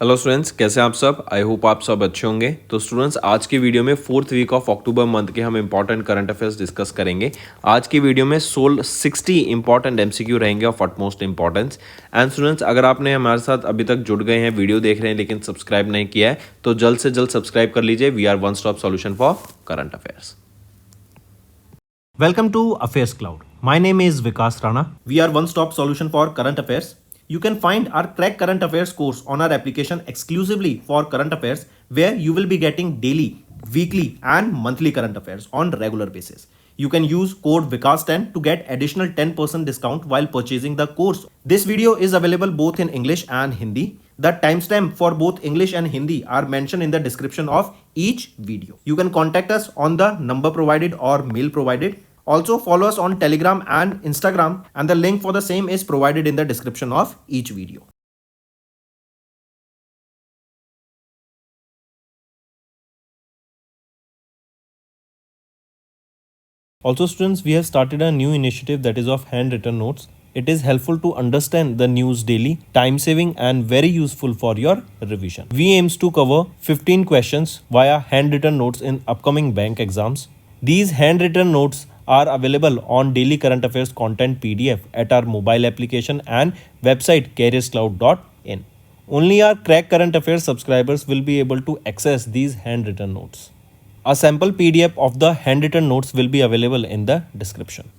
Hello students, कैसे हैं आप सब। आई होप आप सब अच्छे होंगे। तो स्टूडेंट्स, आज की वीडियो में 4th week of October month के हम इंपॉर्टेंट करंट अफेयर्स डिस्कस करेंगे। आज की वीडियो में 60 इंपॉर्टेंट एमसीक्यू रहेंगे of utmost importance. And students, अगर आपने हमारे साथ अभी तक जुड़ गए हैं, वीडियो देख रहे हैं लेकिन सब्सक्राइब नहीं किया है, तो जल्द से जल्द सब्सक्राइब कर लीजिए। We are one stop solution for current affairs. Welcome to Affairs Cloud. My name is Vikas Rana. We are one-stop solution for current affairs. You can find our Crack Current Affairs course on our application exclusively for current affairs, where you will be getting daily, weekly and monthly current affairs on regular basis. You can use code VIKAS10 to get additional 10% discount while purchasing the course. This video is available both in English and Hindi. The timestamp for both English and Hindi are mentioned in the description of each video. You can contact us on the number provided or mail provided. Also follow us on Telegram and Instagram, and the link for the same is provided in the description of each video. Also, students, we have started a new initiative that is of handwritten notes. It is helpful to understand the news daily, time saving, and very useful for your revision. We aims to cover 15 questions via handwritten notes in upcoming bank exams. These handwritten notes are available on daily current affairs content PDF at our mobile application and website careerscloud.in. Only our Crack Current Affairs subscribers will be able to access these handwritten notes. A sample PDF of the handwritten notes will be available in the description.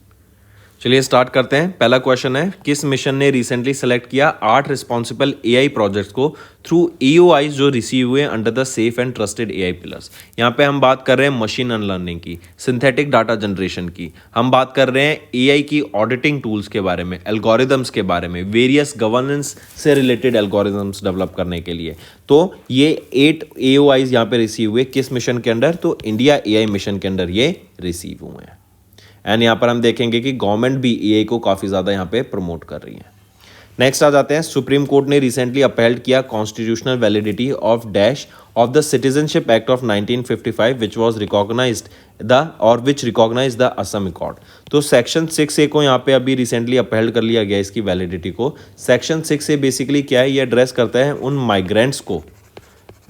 चलिए start करते हैं। पहला question है, किस mission ने recently select किया 8 responsible AI projects को through EOIs जो रिसीव हुए under the safe and trusted AI pillars. यहाँ पे हम बात कर रहे हैं मशीन लर्निंग की, सिंथेटिक डाटा जनरेशन की, हम बात कर रहे हैं एआई की ऑडिटिंग टूल्स के बारे में, एल्गोरिदम्स के बारे में, वेरियस गवर्नेंस से रिलेटेड एल्गोरिदम्स डेवलप करने के लिए। तो ये 8 EOIs यहाँ पे रिसीव हुए किस मिशन के अंडर, तो इंडिया एआई मिशन के अंडर ये रिसीव हुए हैं। एंड यहाँ पर हम देखेंगे कि गवर्नमेंट भी एआई को काफ़ी ज़्यादा यहाँ पे प्रमोट कर रही है। नेक्स्ट आ जाते हैं, सुप्रीम कोर्ट ने रिसेंटली अपहेल्ड किया constitutional validity of dash of the citizenship act of 1955 which was recognized which recognize the Assam accord. तो सेक्शन 6A को यहाँ पे अभी रिसेंटली अपहेल्ड कर लिया गया इसकी वैलिडिटी को। सेक्शन 6A बेसिकली क्या है, ये एड्रेस करता है उन माइग्रेंट्स को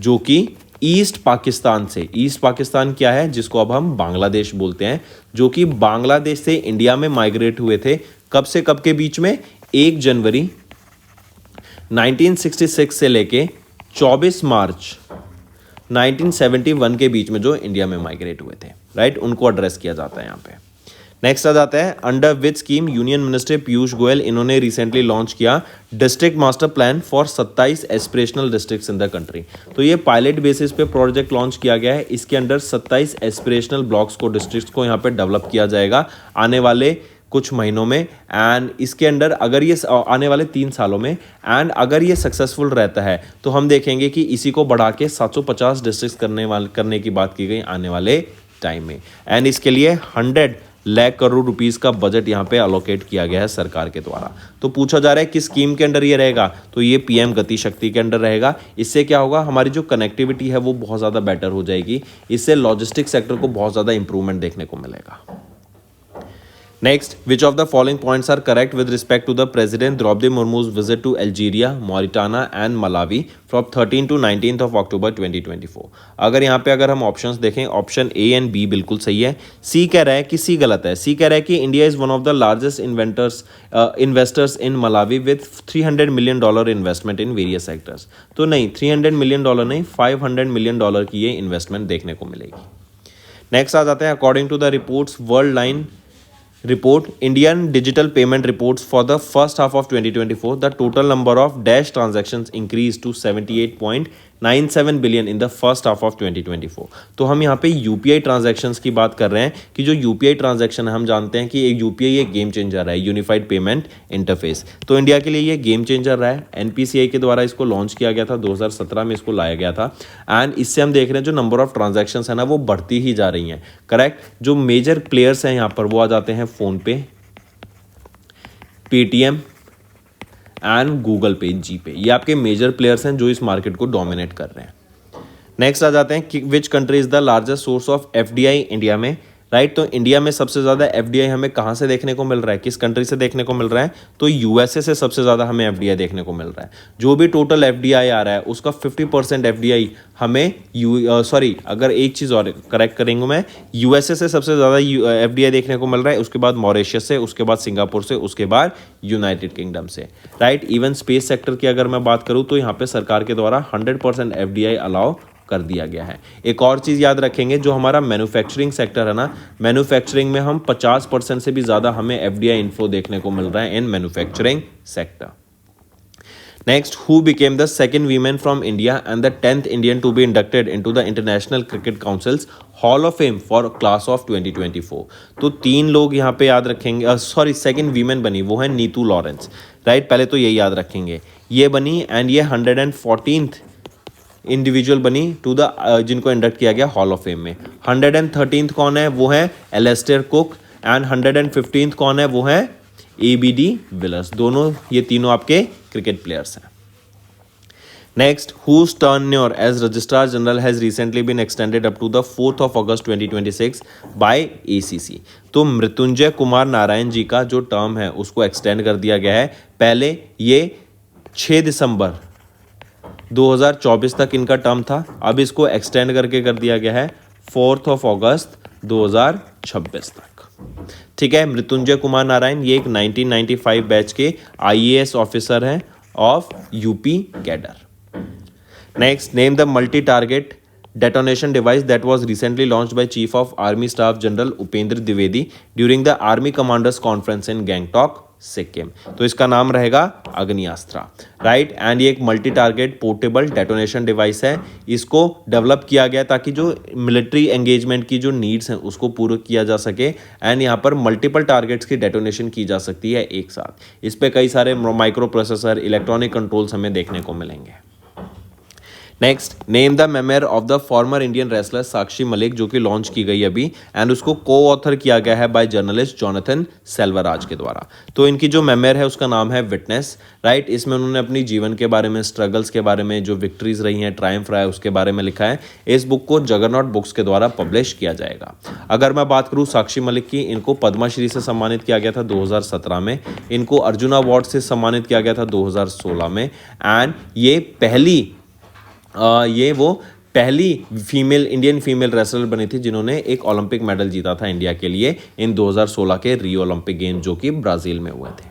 जो कि ईस्ट पाकिस्तान से, ईस्ट पाकिस्तान क्या है जिसको अब हम बांग्लादेश बोलते हैं, जो कि बांग्लादेश से इंडिया में माइग्रेट हुए थे कब से कब के बीच में, 1 जनवरी 1966 से लेके 24 मार्च 1971 के बीच में जो इंडिया में माइग्रेट हुए थे, राइट, उनको एड्रेस किया जाता है यहाँ पे। नेक्स्ट आ जाता है, under which scheme union minister Piyush Goyal इन्होंने रिसेंटली लॉन्च किया district master plan for 27 aspirational districts in the country. तो ये पायलट बेसिस पे प्रोजेक्ट लॉन्च किया गया है। इसके अंडर 27 एस्पिरेशनल ब्लॉक्स को, डिस्ट्रिक्ट्स को यहाँ पे डेवलप किया जाएगा आने वाले कुछ महीनों में। एंड इसके अंडर अगर ये आने वाले 3 सालों में, एंड अगर ये सक्सेसफुल रहता है तो हम देखेंगे कि इसी को बढ़ा के 750 डिस्ट्रिक्ट करने की बात की गई आने वाले टाइम में। एंड इसके लिए 100 लाख करोड़ रुपीस का बजट यहाँ पे अलोकेट किया गया है सरकार के द्वारा। तो पूछा जा रहा है कि स्कीम के अंडर ये रहेगा, तो ये PM गति शक्ति के अंडर रहेगा। इससे क्या होगा, हमारी जो कनेक्टिविटी है वो बहुत ज़्यादा बेटर हो जाएगी। इससे लॉजिस्टिक सेक्टर को बहुत ज़्यादा इंप्रूवमेंट देखने को मिलेगा। Next, which of the following points are correct with respect to the President Draupadi Murmu's visit to Algeria, Mauritania and Malawi from 13 to 19th of October 2024? अगर हम ऑप्शंस देखें, ऑप्शन A एंड B बिल्कुल सही है। C कह रहा है कि C गलत है। C कह रहा है कि India is one of the largest investors in Malawi with $300 million investment in various sectors. तो नहीं, $300 मिलियन नहीं, $500 मिलियन की ये इन्वेस्टमेंट देखने को मिलेगी। नेक्स्ट आ जाते हैं, according to the reports World Line report, Indian digital payment reports for the first half of 2024, the total number of dash transactions increased to 78.97 billion in the first half of 2024। तो हम यहाँ पे UPI transactions की बात कर रहे हैं कि जो UPI ट्रांजैक्शन है, हम जानते हैं कि UPI एक गेम चेंजर है, यूनिफाइड पेमेंट इंटरफेस। तो इंडिया के लिए ये गेम चेंजर रहा है। NPCI के द्वारा इसको लॉन्च किया गया था, 2017 में इसको लाया गया था। एंड इससे हम देख रहे हैं जो नंबर ऑफ ट्रांजैक्शंस है ना वो बढ़ती ही जा रही हैं, करेक्ट। जो मेजर प्लेयर्स हैं यहाँ पर वो आ जाते हैं फ़ोनपे, पेटीएम एंड गूगल पे, जीपे। ये आपके मेजर प्लेयर्स हैं जो इस मार्केट को डोमिनेट कर रहे हैं। नेक्स्ट आ जाते हैं कि which country is the largest source of FDI India में। राइट। तो इंडिया में सबसे ज़्यादा एफडीआई हमें कहाँ से देखने को मिल रहा है, किस कंट्री से देखने को मिल रहा है, तो यूएसए से सबसे ज़्यादा हमें एफडीआई देखने को मिल रहा है। जो भी टोटल एफडीआई आ रहा है उसका 50% एफडीआई हमें अगर एक चीज़ और करेक्ट करेंगे मैं, यूएसए से सबसे ज़्यादा एफडीआई देखने को मिल रहा है, उसके बाद मॉरिशस से, उसके बाद सिंगापुर से, उसके बाद यूनाइटेड किंगडम से, राइट। इवन स्पेस सेक्टर की अगर मैं बात करूँ तो यहाँ पे सरकार के द्वारा 100% एफडीआई अलाउ कर दिया गया है। एक और चीज़ याद रखेंगे, जो हमारा मैन्युफैक्चरिंग सेक्टर है ना, मैन्युफैक्चरिंग में हम 50% से भी ज़्यादा हमें एफडीआई इन्फ्लो देखने को मिल रहा है in manufacturing sector. Next, who became the second woman from India and the 10th Indian to be inducted into the International Cricket Council's Hall of Fame for class of 2024? तो 3 लोग यहाँ पे याद रखेंगे, सेकंड वीमेन बनी, वो है Neetu Lawrence, right. पहले तो यही याद रखेंगे, ये बनी एंड ये 114th इंडिविजुअल बनी टू द जिनको इंडक्ट किया गया हॉल ऑफ फेम में। 113th कौन है, वो है एलेस्टर कुक, एंड 115th कौन है, वो है एबीडी विलियर्स। दोनों ये तीनों आपके क्रिकेट प्लेयर्स हैं। Next, whose tenure as Registrar General has recently been extended up to the 4th of August 2026 by ACC? तो मृत्युंजय कुमार नारायण जी का जो टर्म है उसको एक्सटेंड कर दिया गया है। पहले ये 6 दिसंबर 2024 तक इनका टर्म था, अब इसको एक्सटेंड करके कर दिया गया है 4th of August 2026 तक, ठीक है। मृत्युंजय कुमार नारायण ये एक 1995 बैच के आईएएस ऑफिसर हैं of UP cadre. Next, name the multi target detonation device that was recently launched by Chief of Army Staff General Upendra Dwivedi during the Army Commanders Conference in Gangtok, Sikkim. तो इसका नाम रहेगा अग्नियास्त्रा, right. And ये एक multi target portable detonation device है। इसको develop किया गया ताकि जो मिलिट्री एंगेजमेंट की जो नीड्स हैं उसको पूरा किया जा सके, एंड यहाँ पर मल्टीपल टारगेट्स की डेटोनेशन की जा सकती है एक साथ। इस पर कई सारे माइक्रो प्रोसेसर, इलेक्ट्रॉनिक कंट्रोल्स हमें देखने को मिलेंगे। Next, name the memoir of the former Indian wrestler Sakshi Malik, जो कि लॉन्च की गई अभी, एंड उसको को ऑथर किया गया है बाय जर्नलिस्ट जोनाथन सेल्वराज के द्वारा। तो इनकी जो मेमोर है उसका नाम है विटनेस, राइट। इसमें उन्होंने अपनी जीवन के बारे में, स्ट्रगल्स के बारे में, जो विक्ट्रीज रही हैं, ट्रायम्फ रहा है, उसके बारे में लिखा है। इस बुक को जगरनॉट बुक्स के द्वारा पब्लिश किया जाएगा। अगर मैं बात करूँ साक्षी मलिक की, इनको पद्मश्री से सम्मानित किया गया था 2017 में, इनको अर्जुन अवार्ड से सम्मानित किया गया था 2016 में, एंड ये वो पहली इंडियन फीमेल रेसलर बनी थी जिन्होंने एक ओलंपिक मेडल जीता था इंडिया के लिए इन 2016 के रियो ओलंपिक गेम जो कि ब्राज़ील में हुए थे।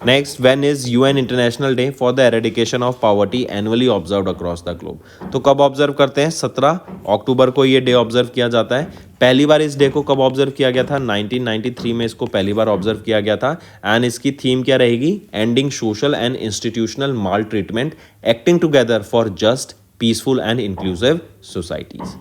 Next, when is UN international day for the eradication of poverty annually observed across the globe? तो कब ऑब्जर्व करते हैं? 17 अक्टूबर को ये डे ऑब्जर्व किया जाता है। पहली बार इस डे को कब ऑब्जर्व किया गया था? 1993 में इसको पहली बार ऑब्जर्व किया गया था। एंड इसकी थीम क्या रहेगी? Ending social and institutional maltreatment, acting together for just, peaceful and inclusive societies.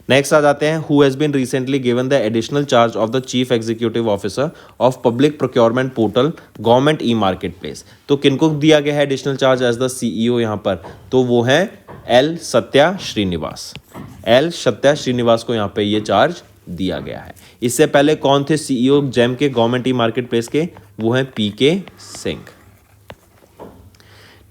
Next आ जाते हैं, who has been recently given the additional charge of the chief executive officer of public procurement portal government e marketplace? तो किनको दिया गया है additional charge as the CEO यहाँ पर? तो वो है एल सत्या श्रीनिवास। एल सत्या श्रीनिवास को यहाँ पे ये चार्ज दिया गया है। इससे पहले कौन थे सीईओ जेम के, गवर्नमेंट ई मार्केट प्लेस के? वो है PK Singh.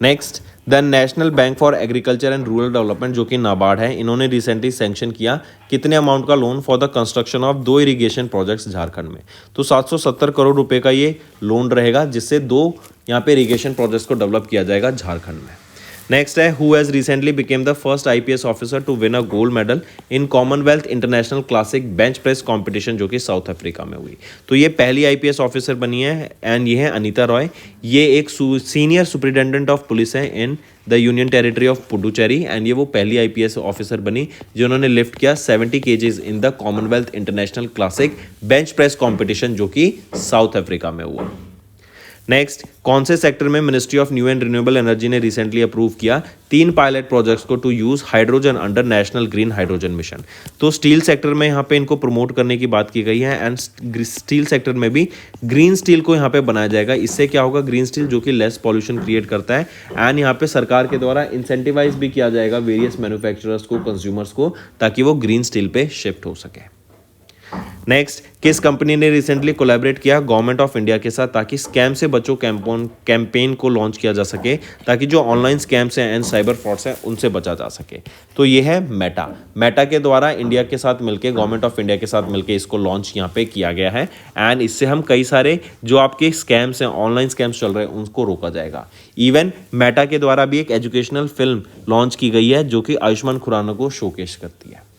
Next, the national bank for agriculture and rural development, जो कि नाबार्ड है, इन्होंने रिसेंटली सैंक्शन किया कितने अमाउंट का loan for the construction of 2 irrigation projects Jharkhand में? तो 770 करोड़ रुपए का ये लोन रहेगा, जिससे 2 यहाँ पे इरिगेशन प्रोजेक्ट्स को डेवलप किया जाएगा झारखंड में। नेक्स्ट है, who has recently became the first IPS officer to win a gold medal in Commonwealth international classic bench press competition, जो कि साउथ अफ्रीका में हुई। तो ये पहली आईपीएस ऑफिसर बनी है, एंड ये है अनीता रॉय। ये एक सीनियर सुपरिटेंडेंट ऑफ पुलिस है in the union territory of Puducherry, and ये वो पहली आईपीएस ऑफिसर बनी जिन्होंने लिफ्ट किया 70 kgs in the Commonwealth international classic bench press competition, जो कि साउथ अफ्रीका में हुआ। नेक्स्ट, कौन से सेक्टर में Ministry of New and Renewable Energy ने रिसेंटली अप्रूव किया 3 पायलट प्रोजेक्ट्स को to use hydrogen under National Green Hydrogen Mission? तो स्टील सेक्टर में यहाँ पे इनको प्रमोट करने की बात की गई है, एंड स्टील सेक्टर में भी ग्रीन स्टील को यहाँ पे बनाया जाएगा। इससे क्या होगा? ग्रीन स्टील जो कि लेस पॉल्यूशन क्रिएट करता है, एंड यहाँ पे सरकार के द्वारा इंसेंटिवाइज भी किया जाएगा वेरियस मैन्युफैक्चरर्स को, कंज्यूमर्स को, ताकि वो ग्रीन स्टील पे शिफ्ट हो सके। नेक्स्ट, किस कंपनी ने रिसेंटली कोलैबोरेट किया गवर्नमेंट ऑफ इंडिया के साथ ताकि स्कैम से बचो कैंपेन को लॉन्च किया जा सके, ताकि जो ऑनलाइन स्कैम्स हैं एंड साइबर फ्रॉड्स हैं उनसे बचा जा सके। तो ये है मेटा के द्वारा इंडिया के साथ मिलके, गवर्नमेंट ऑफ इंडिया के साथ मिलके इसको लॉन्च यहाँ पे किया गया है एंड इससे हम कई सारे जो आपके स्कैम्स हैं, ऑनलाइन स्कैम्स चल रहे हैं, उनको रोका जाएगा। इवन मेटा के द्वारा भी एक एजुकेशनल फिल्म लॉन्च की गई है जो कि आयुष्मान खुराना को शोकेस करती है।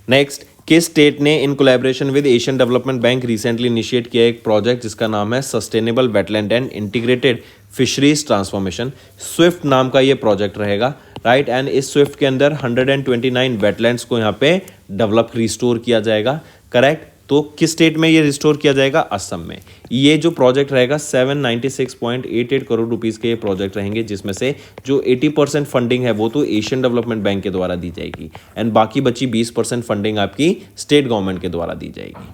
नेक्स्ट, किस स्टेट ने इन collaboration with Asian development bank recently initiate किया एक प्रोजेक्ट जिसका नाम है sustainable wetland and integrated fisheries transformation. Swift नाम का ये प्रोजेक्ट रहेगा, राइट। एंड इस स्विफ्ट के अंदर 129 वेटलैंड्स को यहाँ पे डेवलप रिस्टोर किया जाएगा, करेक्ट। तो किस स्टेट में ये रिस्टोर किया जाएगा? असम में। ये जो प्रोजेक्ट रहेगा 796.88 करोड़ रुपीस के ये प्रोजेक्ट रहेंगे, जिसमें से जो 80% फंडिंग है वो तो एशियन डेवलपमेंट बैंक के द्वारा दी जाएगी एंड बाकी बची 20% फंडिंग आपकी स्टेट गवर्नमेंट के द्वारा दी जाएगी।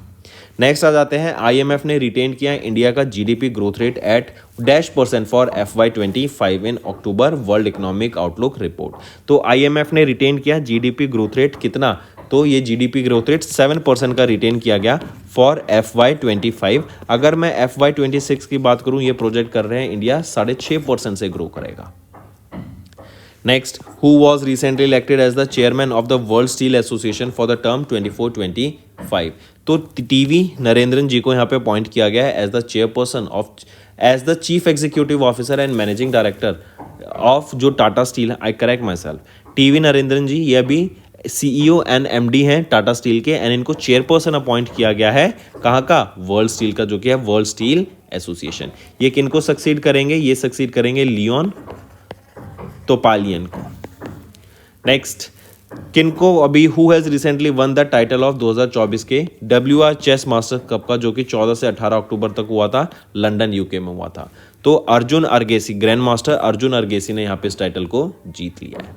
नेक्स्ट आ जाते हैं, आईएमएफ ने रिटेन किया इंडिया का GDP growth rate at -% for FY25 in October World Economic Outlook report. तो आईएमएफ ने रिटेन किया जीडीपी ग्रोथ रेट कितना? तो ये जीडीपी ग्रोथ रेट 7% का रिटेन किया गया फॉर FY25। अगर मैं FY26 की बात करूं, ये प्रोजेक्ट कर रहे हैं इंडिया 6.5% से ग्रो करेगा। Next, who was recently elected as the chairman of the World Steel Association for the term 24-25? तो टीवी नरेंद्रन जी को यहाँ पे अपॉइंट किया गया है as the chairperson of, as the chief executive officer and managing director of जो Tata steel, I correct myself, TV Narendran ji ये अभी CEO एंड MD हैं टाटा स्टील के एंड इनको चेयरपर्सन अपॉइंट किया गया है कहाँ का? वर्ल्ड स्टील का, जो कि है वर्ल्ड स्टील एसोसिएशन। ये किनको सक्सीड करेंगे? ये सक्सीड करेंगे लियोन तोपालियन को। नेक्स्ट, किनको अभी who has recently one the title of 2024 के WR चेस मास्टर कप का, जो कि 14 से 18 अक्टूबर तक हुआ था, लंदन UK में हुआ था। तो अर्जुन अर्गेसी, ग्रैंड मास्टर अर्जुन अर्गेसी ने यहाँ पे इस टाइटल को जीत लिया है।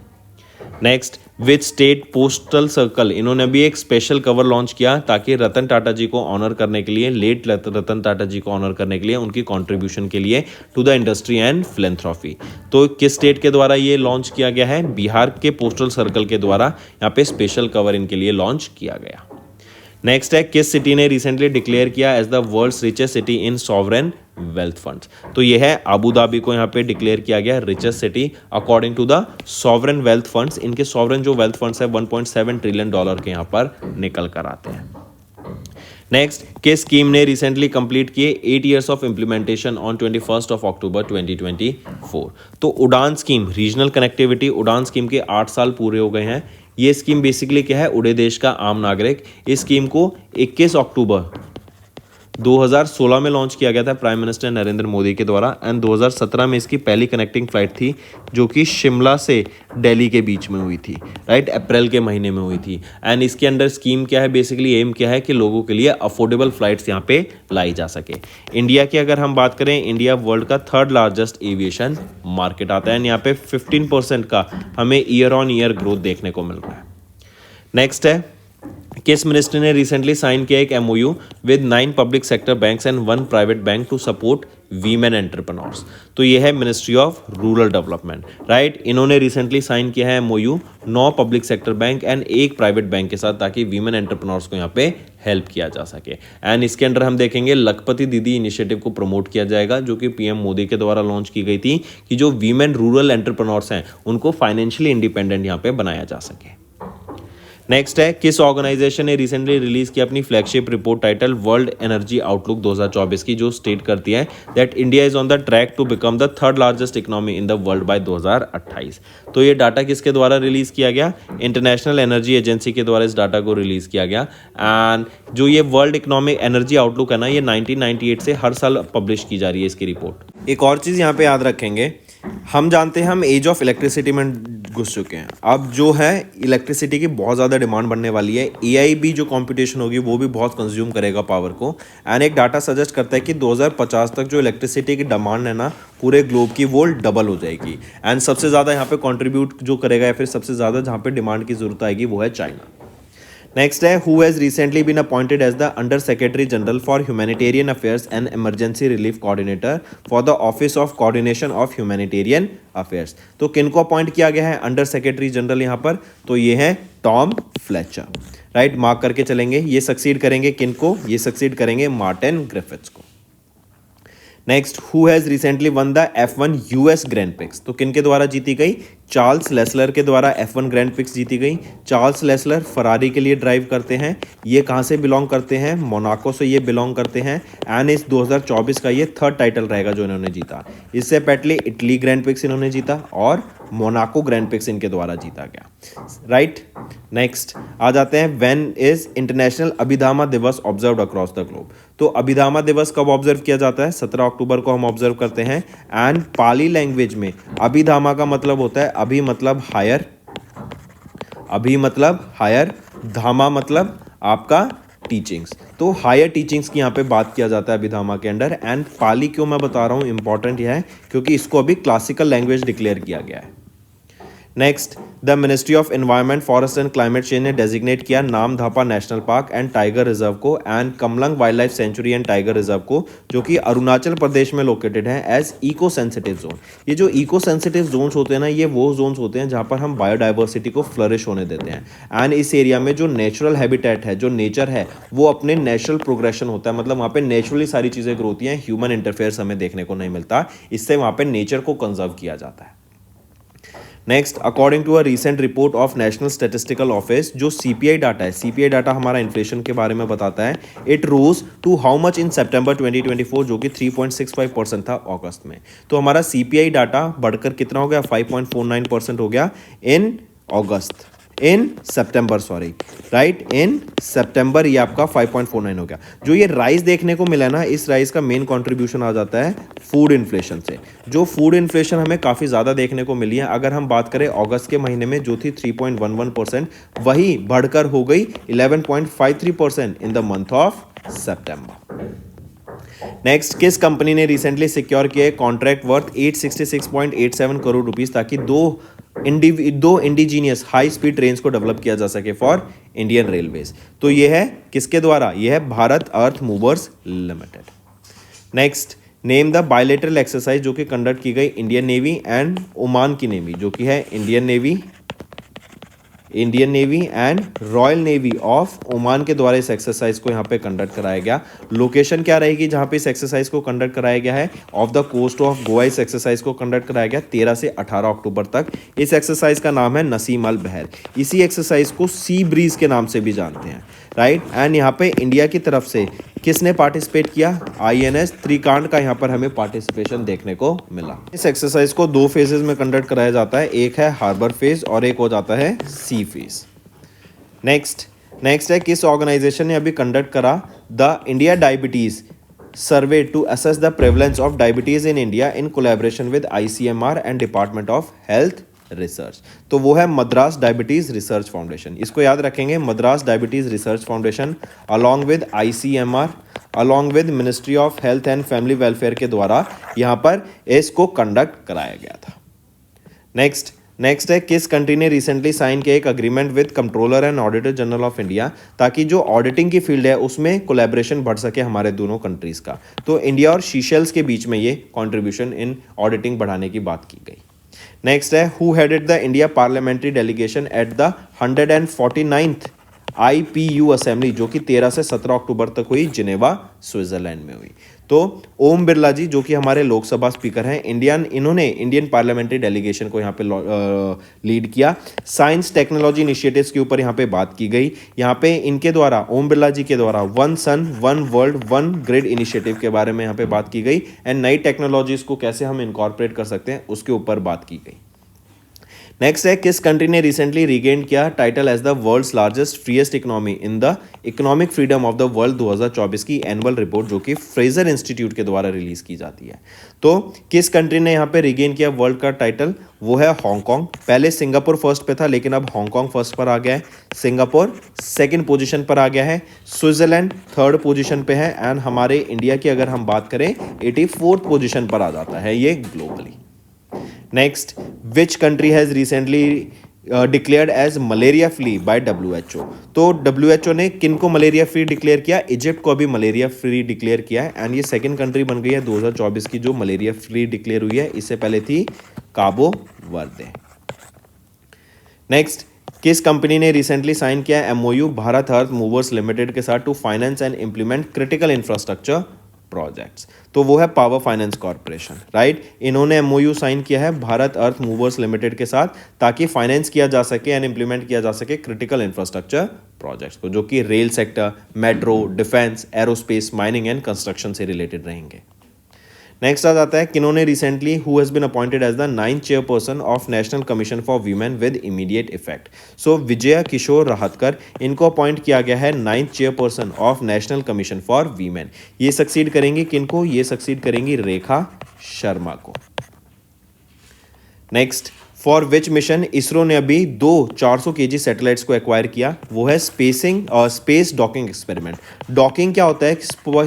Next, with state postal circle, इन्होंने भी एक स्पेशल कवर लॉन्च किया ताकि रतन टाटा जी को ऑनर करने के लिए, लेट रतन टाटा जी को ऑनर करने के लिए, उनकी कंट्रीब्यूशन के लिए to the industry and philanthropy. तो किस स्टेट के द्वारा ये लॉन्च किया गया है? बिहार के पोस्टल सर्कल के द्वारा यहाँ पे स्पेशल कवर इनके लिए लॉन्च किया गया। नेक्स्ट है, किस सिटी ने रिसेंटली डिक्लेयर किया as the world's richest city in sovereign wealth funds? तो ये है अबू धाबी को यहाँ पे डिक्लेयर किया गया richest city according to the sovereign wealth funds. इनके सॉवरेन जो वेल्थ फंड्स है $1.7 ट्रिलियन के यहाँ पर निकल कर आते हैं। नेक्स्ट, किस स्कीम ने रिसेंटली कंप्लीट किए 8 years ऑफ इम्प्लीमेंटेशन ऑन 21 अक्टूबर 2024? तो उड़ान स्कीम, रीजनल कनेक्टिविटी उड़ान स्कीम के 8 साल पूरे हो गए हैं। ये स्कीम बेसिकली क्या है? उड़े देश का आम नागरिक। इस स्कीम को 21 अक्टूबर 2016 में लॉन्च किया गया था प्राइम मिनिस्टर नरेंद्र मोदी के द्वारा एंड 2017 में इसकी पहली कनेक्टिंग फ्लाइट थी जो कि शिमला से दिल्ली के बीच में हुई थी, राइट, अप्रैल के महीने में हुई थी। एंड इसके अंदर स्कीम क्या है? बेसिकली एम क्या है कि लोगों के लिए अफोर्डेबल फ्लाइट्स यहाँ पे लाई जा सके। इंडिया की अगर हम बात करें, इंडिया वर्ल्ड का 3rd लार्जेस्ट एविएशन मार्केट आता है एंड यहाँ पे 15% का हमें ईयर ऑन ईयर ग्रोथ देखने को मिल रहा है। नेक्स्ट है, किस मिनिस्टर ने रिसेंटली साइन किया एक MOU with 9 public sector banks and 1 private bank to support women entrepreneurs? तो ये है ministry of rural development, right. इन्होंने रिसेंटली साइन किया है MOU 9 public sector bank and 1 private bank के साथ ताकि वीमेन एंटरप्रेन्योर्स को यहाँ पे हेल्प किया जा सके। एंड इसके अंदर हम देखेंगे लखपति दीदी इनिशिएटिव को प्रमोट किया जाएगा जो कि PM मोदी के द्वारा लॉन्च की गई थी कि जो वीमेन रूरल एंटरप्रेन्योर्स हैं उनको फाइनेंशियली इंडिपेंडेंट यहाँ पे बनाया जा सके। नेक्स्ट है, किस ऑर्गेनाइजेशन ने रिसेंटली रिलीज की अपनी flagship report title world energy outlook 2024 की, जो स्टेट करती है that India is on the track to become the 3rd largest economy in the world by 2028? तो ये डाटा किसके द्वारा रिलीज किया गया? इंटरनेशनल एनर्जी एजेंसी के द्वारा इस डाटा को रिलीज किया गया। एंड जो ये वर्ल्ड इकोनॉमिक एनर्जी आउटलुक है ना, ये 1998 से हर साल पब्लिश की जा रही है इसकी रिपोर्ट। एक और चीज़ यहाँ पे याद रखेंगे, हम जानते हैं हम एज ऑफ इलेक्ट्रिसिटी में घुस चुके हैं। अब जो है इलेक्ट्रिसिटी की बहुत ज़्यादा डिमांड बढ़ने वाली है। AI भी जो कंपटीशन होगी वो भी बहुत कंज्यूम करेगा पावर को। एंड एक डाटा सजेस्ट करता है कि 2050 तक जो इलेक्ट्रिसिटी की डिमांड है ना पूरे ग्लोब की, वो डबल हो जाएगी। एंड सबसे ज़्यादा यहाँ पे कंट्रीब्यूट जो करेगा या फिर सबसे ज़्यादा जहाँ पे डिमांड की ज़रूरत आएगी वो है चाइना। नेक्स्ट है who has recently been appointed as the under secretary general for humanitarian affairs and emergency relief coordinator for the office of coordination of humanitarian affairs. तो किनको अपॉइंट किया गया है अंडर सेक्रेटरी जनरल यहाँ पर? तो ये है टॉम फ्लेचर, राइट, मार्क करके चलेंगे। ये सक्सीड करेंगे किनको? ये सक्सीड करेंगे मार्टिन ग्रिफिथ्स को। Next, who has recently one the F1 US grand prix? तो किन के द्वारा जीती गई? चार्ल्स लेसलर के द्वारा F1 ग्रैंड प्रिक्स जीती गई। चार्ल्स लेसलर फरारी के लिए ड्राइव करते हैं। ये कहाँ से बिलोंग करते हैं? मोनाको से ये बिलोंग करते हैं। एंड इस 2024 का ये थर्ड टाइटल रहेगा जो इन्होंने जीता। इससे पहले इटली ग्रैंड प्रिक्स इन्होंने जीता और मोनाको ग्रैंड प्रिक्स इनके द्वारा जीता गया, राइट। नेक्स्ट आ जाते हैं, व्हेन इज इंटरनेशनल अभिधामा दिवस ऑब्जर्व्ड अक्रॉस द ग्लोब? तो अभिधामा दिवस कब ऑब्जर्व किया जाता है? 17 अक्टूबर को हम ऑब्जर्व करते हैं। एंड पाली लैंग्वेज में अभिधामा का मतलब होता है अभी मतलब हायर, अभी मतलब हायर, धामा मतलब आपका टीचिंग्स। तो हायर टीचिंग्स की यहाँ पे बात किया जाता है अभिधामा के अंडर। एंड पाली क्यों मैं बता रहा हूँ इंपॉर्टेंट यह है क्योंकि इसको अभी क्लासिकल लैंग्वेज डिक्लेयर किया गया है। Next, the ministry of environment forest and climate change ने डेजिग्नेट किया Namdapha national park and tiger reserve को and Kamlang wildlife sanctuary and tiger reserve को, जो कि अरुणाचल प्रदेश में लोकेटेड है, एज इको सेंसिटिव जोन। ये जो इको सेंसिटिव जोन्स होते हैं ना, ये वो जोन्स होते हैं जहाँ पर हम बायोडाइवर्सिटी को फ्लरिश होने देते हैं। एंड इस एरिया में जो नेचुरल हैबिटेट है, जो नेचर है, वो अपने नेचुरल प्रोग्रेशन होता है, मतलब वहाँ पे नेचुरली सारी चीज़ें ग्रो होती हैं, ह्यूमन इंटरफेयर्स हमें देखने को नहीं मिलता। इससे वहाँ पे नेचर को कंजर्व किया जाता है। Next, according to a recent report of national statistical office, जो सीपीआई डाटा है, सीपीआई डाटा हमारा इन्फ्लेशन के बारे में बताता है, it rose to how much in September 2024, जो कि 3.65% था अगस्त में। तो हमारा सीपीआई डाटा बढ़कर कितना हो गया? 5.49% हो गया इन अगस्त, इन सितंबर, सॉरी, राइट, इन सितंबर ये आपका 5.49 हो गया। जो ये राइज देखने को मिला ना, इस राइज का मेन कंट्रीब्यूशन आ जाता है फूड इन्फ्लेशन से। जो फूड इन्फ्लेशन हमें काफ़ी ज़्यादा देखने को मिली है, अगर हम बात करें अगस्त के महीने में जो थी 3.11%, वही बढ़कर हो गई 11.53% in the month of September. Next, किस कंपनी ने रिसेंटली सिक्योर किया है कॉन्ट्रैक्ट वर्थ 866.87 करोड़ रुपीस ताकि दो इंडिजीनियस हाई स्पीड ट्रेन्स को डेवलप किया जा सके फॉर इंडियन रेलवेज? तो ये है किसके द्वारा? ये है Bharat earth movers limited. Next, name the bilateral exercise जो कि कंडक्ट की गई इंडियन नेवी एंड ओमान की नेवी, जो कि है Indian navy and royal navy of Oman के द्वारा इस एक्सरसाइज को यहाँ पे कंडक्ट कराया गया। लोकेशन क्या रहेगी जहाँ पे इस एक्सरसाइज को कंडक्ट कराया गया है? Off the coast of Goa इस एक्सरसाइज को कंडक्ट कराया गया 13 से 18 अक्टूबर तक। इस एक्सरसाइज का नाम है नसीम अल बहर। इसी एक्सरसाइज को सी ब्रीज के नाम से भी जानते हैं, राइट। एंड यहाँ पे इंडिया की तरफ से किसने पार्टिसिपेट किया? INS त्रिकांड का यहाँ पर हमें पार्टिसिपेशन देखने को मिला। इस एक्सरसाइज को 2 फेजेस में कंडक्ट कराया जाता है, एक है हार्बर फेज और एक हो जाता है सी फेज। नेक्स्ट है, किस ऑर्गेनाइजेशन ने अभी कंडक्ट करा the India diabetes survey to assess the prevalence of diabetes in India in collaboration with ICMR and department of health research? तो वो है मद्रास डायबिटीज रिसर्च फाउंडेशन। इसको याद रखेंगे, Madras diabetes research foundation along with ICMR along with ministry of health and family welfare के द्वारा यहाँ पर इसको कंडक्ट कराया गया था। नेक्स्ट है, किस कंट्री ने रिसेंटली साइन किया एक agreement with controller and auditor general of India ताकि जो ऑडिटिंग की फील्ड है उसमें कोलैबोरेशन बढ़ सके हमारे दोनों कंट्रीज का? तो इंडिया और सीशेल्स के बीच में ये कॉन्ट्रीब्यूशन इन ऑडिटिंग बढ़ाने की बात की गई। नेक्स्ट है, who headed the India parliamentary delegation at the 149th IPU assembly, जो कि 13 से 17 अक्टूबर तक हुई, जिनेवा स्विट्जरलैंड में हुई? तो ओम बिरला जी, जो कि हमारे लोकसभा स्पीकर हैं, इन्होंने इंडियन पार्लियामेंट्री डेलीगेशन को यहाँ पे लीड किया। साइंस टेक्नोलॉजी इनिशिएटिव्स के ऊपर यहाँ पे बात की गई। यहाँ पे इनके द्वारा, ओम बिरला जी के द्वारा, 1 सन 1 वर्ल्ड 1 ग्रिड इनिशिएटिव के बारे में यहाँ पे बात की गई एंड नई टेक्नोलॉजीज को कैसे हम इनकॉर्पोरेट कर सकते हैं उसके ऊपर बात की गई। नेक्स्ट है, किस कंट्री ने रिसेंटली रिगेन किया title as the world's largest freest economy in the economic freedom of the world 2024 की एनुअल रिपोर्ट, जो कि फ्रेजर इंस्टीट्यूट के द्वारा रिलीज की जाती है? तो किस कंट्री ने यहाँ पे रिगेन किया वर्ल्ड का टाइटल? वो है हांगकांग। पहले सिंगापुर फर्स्ट पे था लेकिन अब हांगकांग फर्स्ट पर आ गया है, सिंगापुर सेकंड पोजीशन पर आ गया है, स्विट्जरलैंड थर्ड पोजीशन पे है एंड हमारे इंडिया की अगर हम बात करें 84th पोजीशन पर आ जाता है ये globally. Next, which country has recently declared as malaria free by WHO। तो WHO ने किन को मलेरिया फ्री डिक्लेयर किया? इजिप्ट को अभी मलेरिया फ्री डिक्लेयर किया है, एंड ये सेकंड कंट्री बन गई है 2024 की जो मलेरिया फ्री डिक्लेयर हुई है। इससे पहले थी काबो वर्दे। नेक्स्ट, किस कंपनी ने रिसेंटली साइन किया MOU Bharat earth movers limited के साथ to finance and implement critical infrastructure projects? तो वो है पावर फाइनेंस कॉर्पोरेशन, राइट। इन्होंने MOU साइन किया है भारत अर्थ मूवर्स लिमिटेड के साथ ताकि फाइनेंस किया जा सके एंड इम्प्लीमेंट किया जा सके क्रिटिकल इंफ्रास्ट्रक्चर प्रोजेक्ट्स को, जो कि rail sector, metro, defence, aerospace, mining and construction से रिलेटेड रहेंगे। नेक्स्ट आ जाता है किन्होंने recently who has been appointed as the 9th chairperson of national commission for women with immediate effect. So Vijaya Kishore Rahatkar, इनको अपॉइंट किया गया है 9th chairperson of national commission for women. ये सक्सीड करेंगी किनको? ये सक्सीड करेंगी रेखा शर्मा को। Next, for which mission ISRO ने अभी 2 400 kg सैटेलाइट्स को एक्वायर किया? वो है स्पेसिंग और स्पेस डॉकिंग एक्सपेरिमेंट। डॉकिंग क्या होता है?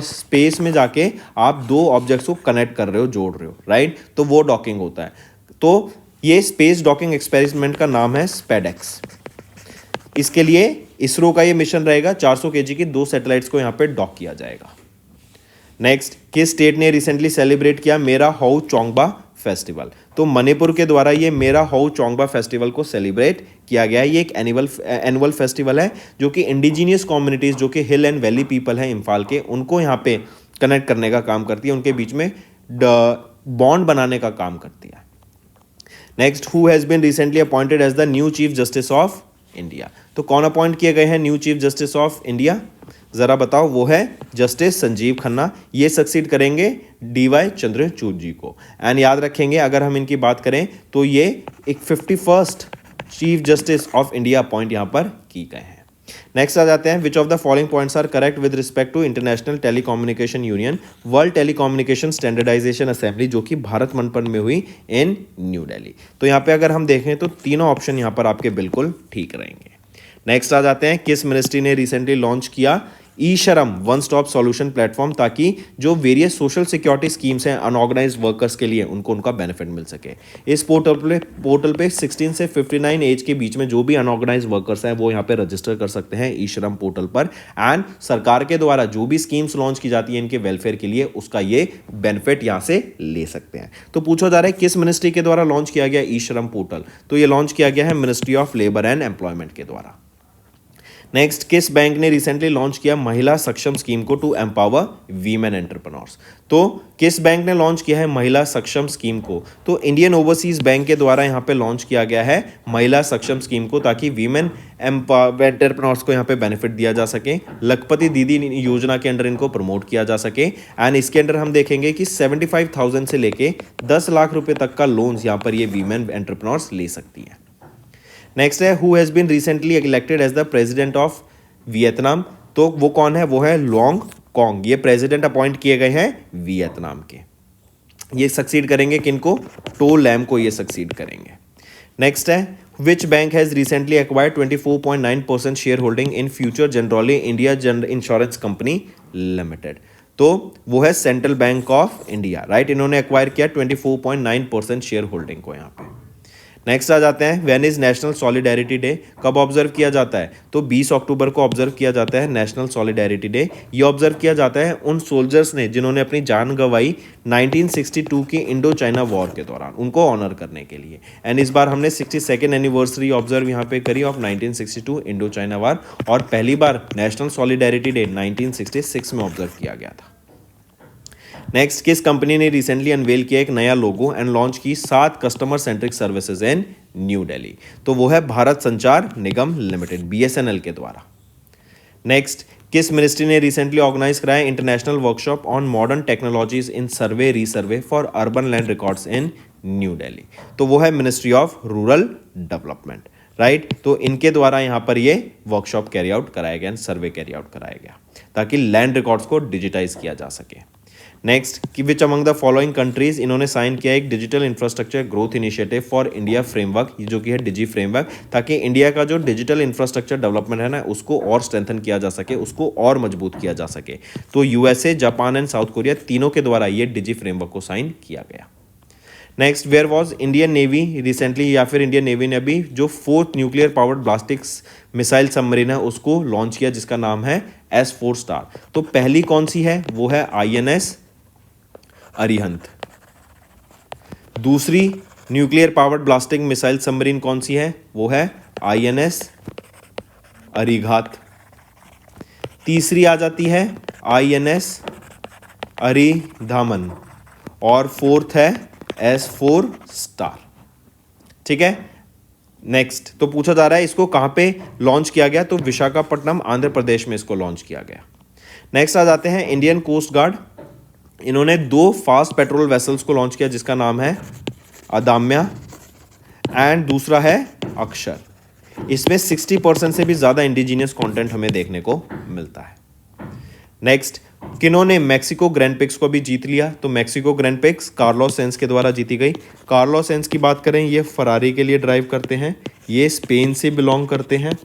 स्पेस में जाके आप 2 ऑब्जेक्ट्स को कनेक्ट कर रहे हो, जोड़ रहे हो, राइट। तो वो डॉकिंग होता है। तो ये स्पेस डॉकिंग एक्सपेरिमेंट का नाम है स्पेडेक्स। इसके लिए इसरो का ये मिशन रहेगा, 400 kg की 2 सैटेलाइट्स को यहाँ पे डॉक किया जाएगा। नेक्स्ट, किस स्टेट ने रिसेंटली सेलिब्रेट किया मेरा हाउ चोंगबा फेस्टिवल? तो मणिपुर के द्वारा ये मेरा हाउ चोंगबा फेस्टिवल को सेलिब्रेट किया गया है। ये एक एनुअल फेस्टिवल है जो कि इंडिजीनियस कम्युनिटीज़, जो कि हिल एंड वैली पीपल हैं इम्फाल के, उनको यहाँ पे कनेक्ट करने का काम करती है, उनके बीच में बॉन्ड बनाने का काम करती है। Next, who has been recently appointed as the new chief justice of India? तो कौन अपॉइंट किए गए हैं new chief justice of India? ज़रा बताओ। वो है जस्टिस संजीव खन्ना। ये सक्सीड करेंगे DY चंद्रचूड़ जी को। एंड याद रखेंगे, अगर हम इनकी बात करें तो ये एक 51st chief justice of India appoint यहाँ पर की गए हैं। नेक्स्ट आ जाते हैं, which of the following points are correct with respect to international telecommunication union world telecommunication standardization assembly, जो कि भारत मंडप में हुई इन न्यू दिल्ली। तो यहाँ पे अगर हम देखें तो तीनों ऑप्शन यहाँ पर आपके बिल्कुल ठीक रहेंगे। नेक्स्ट आ जाते हैं, किस मिनिस्ट्री ने रिसेंटली लॉन्च किया e-Shram one stop solution platform, ताकि जो वेरियस सोशल सिक्योरिटी स्कीम्स हैं अनऑर्गेनाइज्ड वर्कर्स के लिए उनको उनका बेनिफिट मिल सके। इस पोर्टल पे 16 से 59 एज के बीच में जो भी अनऑर्गेनाइज्ड वर्कर्स हैं वो यहाँ पे रजिस्टर कर सकते हैं ई-श्रम पोर्टल पर, एंड सरकार के द्वारा जो भी स्कीम्स लॉन्च की जाती है इनके वेलफेयर के लिए, उसका ये बेनिफिट यहाँ से ले सकते हैं। तो पूछा जा रहा है किस मिनिस्ट्री के द्वारा लॉन्च किया गया ई-श्रम पोर्टल? तो ये लॉन्च किया गया है ministry of labour and employment के द्वारा। नेक्स्ट, किस बैंक ने रिसेंटली लॉन्च किया महिला सक्षम स्कीम को टू एम्पावर वीमेन एंटरप्रेन्योर्स? तो किस बैंक ने लॉन्च किया है महिला सक्षम स्कीम को? तो इंडियन ओवरसीज बैंक के द्वारा यहाँ पे लॉन्च किया गया है महिला सक्षम स्कीम को, ताकि वीमेन एंटरप्रेन्योर्स को यहाँ पे बेनिफिट दिया जा सके। लखपति दीदी योजना के अंडर इनको प्रमोट किया जा सके, एंड इसके अंडर हम देखेंगे कि 75,000 से लेके 10 लाख रुपए तक का लोन्स यहाँ पर ये वीमेन एंटरप्रेन्योर्स ले सकती है। नेक्स्ट है, who has been recently elected as the president of Vietnam? तो वो कौन है? वो है लॉन्ग कॉन्ग। ये प्रेसिडेंट अपॉइंट किए गए हैं वियतनाम के। ये सक्सीड करेंगे किनको? टो लैम को ये सक्सीड करेंगे। नेक्स्ट है, which bank has recently acquired 24.9% share holding in future generally India insurance company limited? तो वो है central bank of India, right. इन्होंने एक्वायर किया 24.9% शेयर होल्डिंग को यहाँ पे। नेक्स्ट आ जाते हैं, when is national solidarity day? कब ऑब्जर्व किया जाता है? तो 20 अक्टूबर को ऑब्जर्व किया जाता है नेशनल सॉलिडेरिटी डे। ये ऑब्जर्व किया जाता है उन सोल्जर्स ने जिन्होंने अपनी जान गंवाई 1962 की इंडो चाइना वॉर के दौरान, उनको ऑनर करने के लिए। एंड इस बार हमने 62nd एनिवर्सरी ऑब्जर्व यहाँ पे करी ऑफ 1962 इंडो चाइना वॉर, और पहली बार नेशनल सॉलिडेरिटी डे 1966 में ऑब्जर्व किया गया था। नेक्स्ट, किस कंपनी ने रिसेंटली अनवेल किया एक नया लोगो एंड लॉन्च की 7 customer centric services in New Delhi? तो वो है भारत संचार निगम लिमिटेड, BSNL के द्वारा। नेक्स्ट, किस मिनिस्ट्री ने रिसेंटली ऑर्गेनाइज कराया international workshop on modern technologies in survey resurvey for urban land records in New Delhi? तो वो है ministry of rural development, right. तो इनके द्वारा यहाँ पर ये वर्कशॉप कैरी आउट कराया गया, सर्वे कैरी आउट कराया गया, ताकि लैंड रिकॉर्ड्स को डिजिटाइज किया जा सके। नेक्स्ट, कि which among the following countries इन्होंने साइन किया एक digital infrastructure growth initiative for India framework, जो कि है डिजी फ्रेमवर्क, ताकि इंडिया का जो डिजिटल इंफ्रास्ट्रक्चर डेवलपमेंट है ना, उसको और स्ट्रेंथन किया जा सके, उसको और मजबूत किया जा सके। तो USA, Japan and south Korea तीनों के द्वारा ये डिजी फ्रेमवर्क को साइन किया गया। Next, where was Indian navy recently, या फिर इंडियन नेवी ने अभी जो 4th nuclear powered ballistic missile submarine है उसको लॉन्च किया जिसका नाम है S4 स्टार। तो पहली कौन सी है, वो है INS अरिहंत। दूसरी न्यूक्लियर पावर्ड ब्लास्टिक मिसाइल सबमरीन कौन सी है, वो है INS अरिघात। तीसरी आ जाती है INS अरिधामन और फोर्थ है S4 स्टार। ठीक है। नेक्स्ट, तो पूछा जा रहा है इसको कहां पे लॉन्च किया गया, तो विशाखापट्टनम आंध्र प्रदेश में इसको लॉन्च किया गया। नेक्स्ट आ जाते हैं इंडियन कोस्ट गार्ड। इन्होंने 2 फास्ट पेट्रोल वेसल्स को लॉन्च किया जिसका नाम है अदाम्या एंड दूसरा है अक्षर। इसमें 60% से भी ज़्यादा इंडिजीनियस कंटेंट हमें देखने को मिलता है। नेक्स्ट, किन्होंने मैक्सिको ग्रैंड पिक्स को भी जीत लिया, तो Mexico grand pics Carlos sense के द्वारा जीती गई। कार्लोस सेंस की बात करें, ये फरारी के लिए ड्राइव करते हैं, ये स्पेन से बिलोंग करते हैं।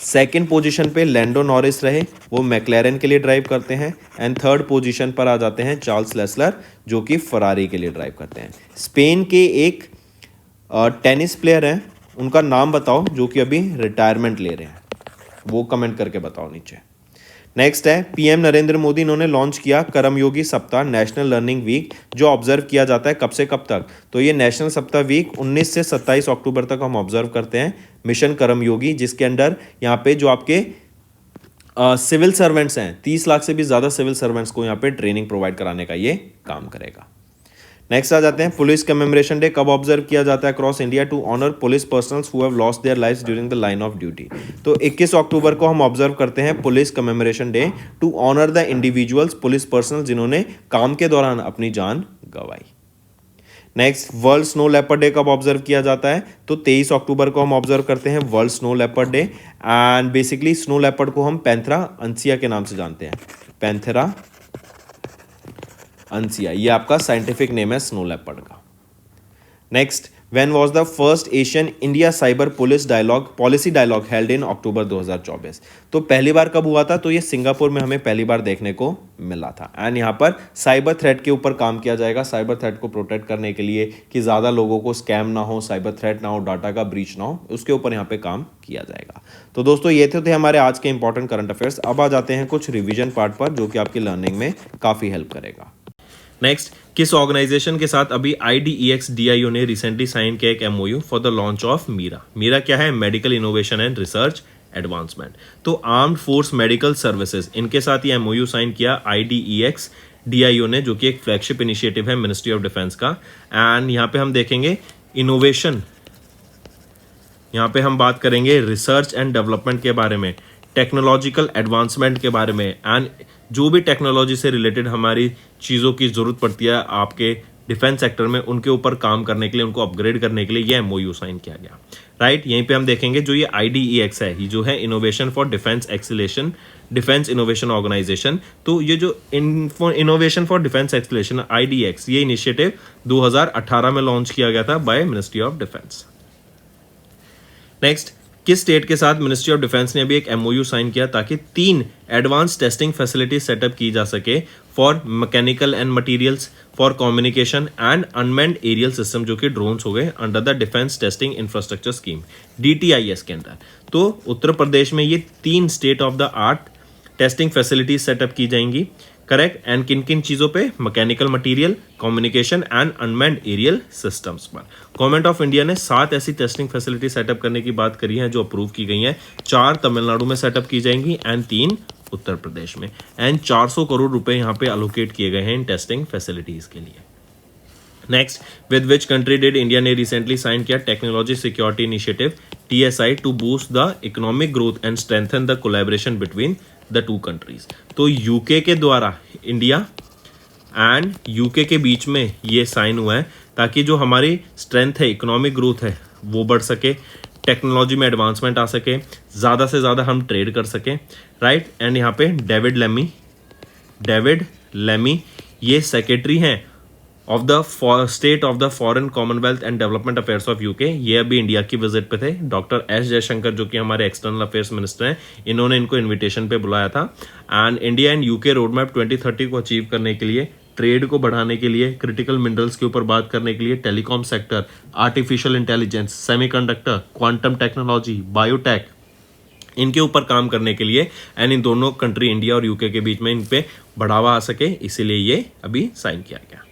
सेकंड पोजीशन पे लैंडो नॉरिस रहे, वो मैक्लेरन के लिए ड्राइव करते हैं। एंड थर्ड पोजीशन पर आ जाते हैं चार्ल्स लेस्लर जो कि फरारी के लिए ड्राइव करते हैं। स्पेन के एक टेनिस प्लेयर हैं, उनका नाम बताओ जो कि अभी रिटायरमेंट ले रहे हैं, वो कमेंट करके बताओ नीचे। नेक्स्ट है PM नरेंद्र मोदी, इन्होंने लॉन्च किया कर्मयोगी सप्ताह नेशनल लर्निंग वीक, जो ऑब्जर्व किया जाता है कब से कब तक, तो ये नेशनल सप्ताह वीक 19 से 27 अक्टूबर तक हम ऑब्जर्व करते हैं मिशन कर्मयोगी, जिसके अंडर यहाँ पे जो आपके सिविल सर्वेंट्स हैं 30 लाख से भी ज़्यादा सिविल सर्वेंट्स को यहाँ पे ट्रेनिंग प्रोवाइड कराने का ये काम करेगा। नेक्स्ट आ जाते हैं पुलिस कमेमोरेशन डे कब ऑब्जर्व किया जाता है across India, to honour police personnels who have lost their lives during the line of duty. तो 21 अक्टूबर को हम ऑब्जर्व करते हैं police commemoration day to honour the individuals police personnel जिन्होंने काम के दौरान अपनी जान गंवाई। Next, world snow leopard day कब ऑब्जर्व किया जाता है, तो 23 अक्टूबर को हम ऑब्जर्व करते हैं world snow leopard day. And basically snow leopard को हम पैंथेरा अंसिया के नाम से जानते हैं, पैंथेरा अंसिया, ये आपका साइंटिफिक नेम है स्नो लेपर्ड का। Next, when was the first Asian India cyber police policy dialogue held in October 2024। तो पहली बार कब हुआ था, तो ये सिंगापुर में हमें पहली बार देखने को मिला था। एंड यहाँ पर साइबर थ्रेट के ऊपर काम किया जाएगा, साइबर थ्रेट को प्रोटेक्ट करने के लिए कि ज़्यादा लोगों को स्कैम ना हो, साइबर थ्रेट ना हो, डाटा का ब्रीच ना हो, उसके ऊपर यहाँ पे काम किया जाएगा। तो दोस्तों ये थे हमारे आज के इंपॉर्टेंट करंट अफेयर्स। अब आ जाते हैं कुछ रिविजन पार्ट पर जो कि आपकी लर्निंग में काफ़ी हेल्प करेगा। नेक्स्ट, किस ऑर्गेनाइजेशन के साथ अभी IDEX DIO ने रिसेंटली साइन किया एक MOU for the launch of MIRA. MIRA क्या है, medical innovation and research advancement. तो आर्म्ड फोर्स मेडिकल सर्विसेज, इनके साथ ये MOU साइन किया IDEX DIO ने, जो कि एक फ्लैगशिप इनिशिएटिव है मिनिस्ट्री ऑफ डिफेंस का। एंड यहाँ पे हम देखेंगे इनोवेशन, यहाँ पे हम बात करेंगे रिसर्च एंड डेवलपमेंट के बारे में, टेक्नोलॉजिकल एडवांसमेंट के बारे में, एंड जो भी टेक्नोलॉजी से रिलेटेड हमारी चीज़ों की ज़रूरत पड़ती है आपके डिफेंस सेक्टर में, उनके ऊपर काम करने के लिए, उनको अपग्रेड करने के लिए ये MOU साइन किया गया। राइट, यहीं पे हम देखेंगे जो ये IDEX है, ये जो है innovation for defence acceleration, defence innovation organisation. तो ये जो innovation for defence acceleration IDEX, ये इनिशिएटिव 2018 में लॉन्च किया गया था by ministry of defence. Next, किस स्टेट के साथ मिनिस्ट्री ऑफ डिफेंस ने अभी एक MOU साइन किया ताकि 3 एडवांस टेस्टिंग फैसिलिटी सेटअप की जा सके for mechanical and materials, for communication and unmanned aerial system, जो कि ड्रोन्स हो गए, under the defence testing infrastructure scheme DTIS के अंदर। तो उत्तर प्रदेश में ये 3 state of the art testing facilities set up की जाएंगी। करेक्ट, एंड किन किन चीज़ों पे, mechanical material, communication and unmanned aerial systems पर। गवर्नमेंट ऑफ इंडिया ने 7 ऐसी टेस्टिंग फैसिलिटी सेटअप करने की बात करी है जो अप्रूव की गई हैं। 4 तमिलनाडु में सेटअप की जाएंगी एंड 3 उत्तर प्रदेश में। एंड 400 करोड़ रुपए यहाँ पे अलोकेट किए गए हैं इन टेस्टिंग फैसिलिटीज के लिए। Next, with which country did India ने रिसेंटली साइन किया technology security initiative TSI to boost the economic growth and strengthen the collaboration between the 2 countries. तो यूके के द्वारा इंडिया एंड यूके के बीच में ये साइन हुआ है ताकि जो हमारी स्ट्रेंथ है, इकोनॉमिक ग्रोथ है, वो बढ़ सके, टेक्नोलॉजी में एडवांसमेंट आ सके, ज़्यादा से ज़्यादा हम ट्रेड कर सकें। राइट, एंड यहाँ पे डेविड लेमी ये सेक्रेटरी हैं of the state of the foreign Commonwealth and development affairs of UK. ये अभी इंडिया की विजिट पे थे। डॉक्टर S जयशंकर जो कि हमारे एक्सटर्नल अफेयर्स मिनिस्टर हैं, इन्होंने इनको इनविटेशन पे बुलाया था। And India and UK road map 2030 को अचीव करने के लिए ट्रेड को बढ़ाने के लिए, क्रिटिकल मिनरल्स के ऊपर बात करने के लिए, telecom sector, artificial intelligence, semiconductor, quantum technology, biotech, इनके ऊपर काम करने के लिए एंड इन दोनों कंट्री इंडिया और यूके के बीच में इन पे बढ़ावा आ सके, इसीलिए ये अभी साइन किया गया।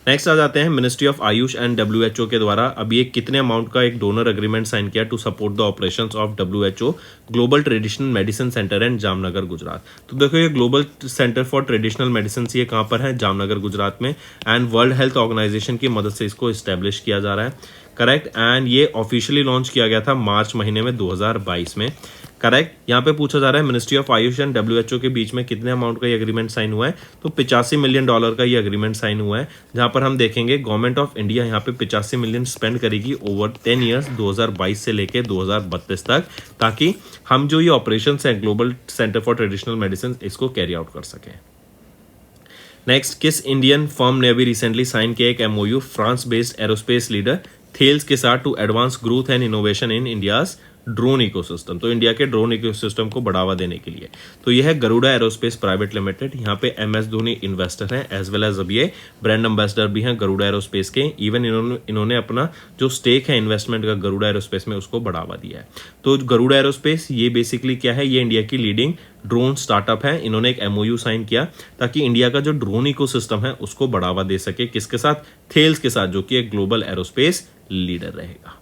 नेक्स्ट आ जाते हैं ministry of Ayush and WHO के द्वारा अभी एक कितने अमाउंट का एक डोनर एग्रीमेंट साइन किया to support the operations of WHO global traditional medicine centre and Jamnagar Gujarat. तो देखो ये global centre for traditional medicine ये कहाँ पर है, जामनगर गुजरात में, एंड वर्ल्ड हेल्थ ऑर्गेनाइजेशन की मदद से इसको इस्टेब्लिश किया जा रहा है, करेक्ट। एंड ये ऑफिशियली लॉन्च किया गया था मार्च महीने में 2022 में, करेक्ट। यहाँ पे पूछा जा रहा है ministry of Ayush and WHO के बीच में कितने अमाउंट का ये एग्रीमेंट साइन हुआ है, तो $85 मिलियन का ये एग्रीमेंट साइन हुआ है, जहां पर हम देखेंगे गवर्नमेंट ऑफ इंडिया यहाँ पे 85 मिलियन स्पेंड करेगी ओवर 10 ईयर्स 2022 से लेके 2032 तक, ताकि हम जो ये ऑपरेशन है global centre for traditional medicine इसको कैरी आउट कर सके। नेक्स्ट, किस इंडियन फर्म ने अभी रिसेंटली साइन किया एक MOU France based aerospace leader Thales के साथ to advance growth and innovation in India's drone ecosystem. तो इंडिया के ड्रोन इकोसिस्टम को बढ़ावा देने के लिए, तो यह है गरुड़ा एरोस्पेस प्राइवेट लिमिटेड। यहाँ पे MS धोनी इन्वेस्टर हैं एज वेल एज अब ये ब्रांड एम्बेसडर भी हैं गरुड़ा एरोस्पेस के। इवन इन्होंने अपना जो स्टेक है इन्वेस्टमेंट का गरुड़ा एरोस्पेस में उसको बढ़ावा दिया है। तो गरुड़ा एरोस्पेस ये बेसिकली क्या है, ये इंडिया की लीडिंग ड्रोन स्टार्टअप है। इन्होंने एक MOU साइन किया ताकि इंडिया का जो ड्रोन इकोसिस्टम है उसको बढ़ावा दे सके, किसके साथ, थेल्स के साथ, जो कि एक ग्लोबल एरोस्पेस लीडर रहेगा।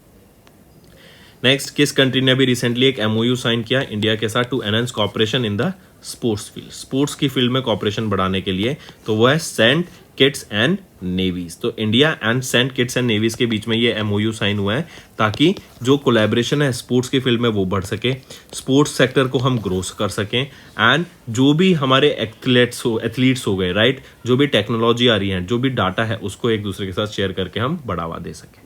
नेक्स्ट, किस कंट्री ने अभी रिसेंटली एक MOU साइन किया इंडिया के साथ to enhance cooperation in the sports field, sports की फील्ड में कॉपरेशन बढ़ाने के लिए, तो वो है सेंट किट्स एंड नेवीज। तो India and Saint Kitts and Nevis के बीच में ये MOU साइन हुआ है ताकि जो कोलैबोरेशन है स्पोर्ट्स की फील्ड में वो बढ़ सके, स्पोर्ट्स सेक्टर को हम ग्रो कर सकें, एंड जो भी हमारे एथलीट्स हो गए, राइट, जो भी टेक्नोलॉजी आ रही है, जो भी डाटा है, उसको एक दूसरे के साथ शेयर करके हम बढ़ावा दे सकें।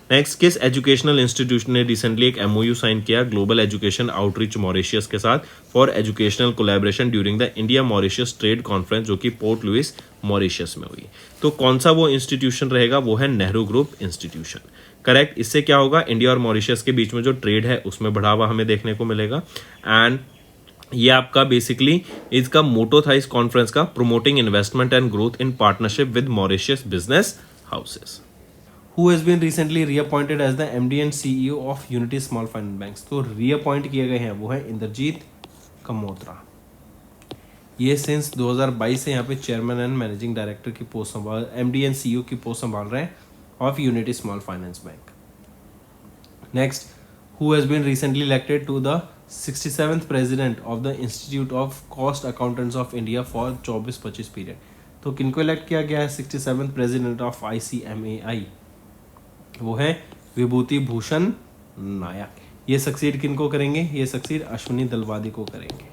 नेक्स्ट, किस एजुकेशनल इंस्टीट्यूशन ने रिसेंटली एक MOU साइन किया ग्लोबल एजुकेशन आउटरीच मॉरिशियस के साथ for educational collaboration during the India Mauritius trade conference, जो कि पोर्ट लुइस मॉरिशियस में हुई। तो कौन सा वो इंस्टीट्यूशन रहेगा, वो है नेहरू ग्रुप इंस्टीट्यूशन, करेक्ट। इससे क्या होगा, इंडिया और मॉरिशियस के बीच में जो ट्रेड है उसमें बढ़ावा हमें देखने को मिलेगा। एंड ये आपका बेसिकली इसका मोटो था इस कॉन्फ्रेंस का, promoting investment and growth in partnership with Mauritius business houses. Who has been recently reappointed as the MD and CEO of Unity Small Finance Banks? तो reappoint किए गए हैं वो है इंद्रजीत कमोत्रा। ये सिंस 2022 से यहाँ पे चेयरमैन एंड मैनेजिंग डायरेक्टर की पोस्ट संभाल, MD एंड CEO की पोस्ट संभाल रहे हैं of unity small finance bank. Next, who has been recently elected to the 67th president of the Institute of Cost Accountants of India for 24-25 period. तो किनको elect किया गया है 67th प्रेसिडेंट ऑफ ICMAI, वो है विभूति भूषण नायक। ये सक्सीड किनको करेंगे, ये सक्सीड अश्विनी दलवादी को करेंगे।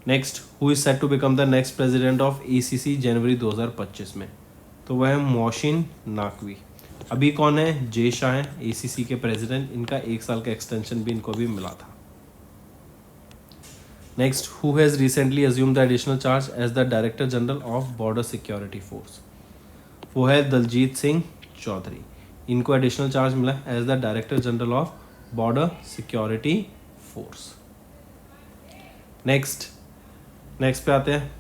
Next, who is set to become the next president of ACC जनवरी 2025 में, तो वह है मोहसिन नाकवी। अभी कौन है, जे शाह है ACC के प्रेसिडेंट, इनका 1 साल का एक्सटेंशन भी इनको भी मिला था। Next, who has recently assumed the additional charge as the director general of border security force, वो है दलजीत सिंह चौधरी। इनको एडिशनल चार्ज मिला as the director general of border security force. Next पे आते हैं।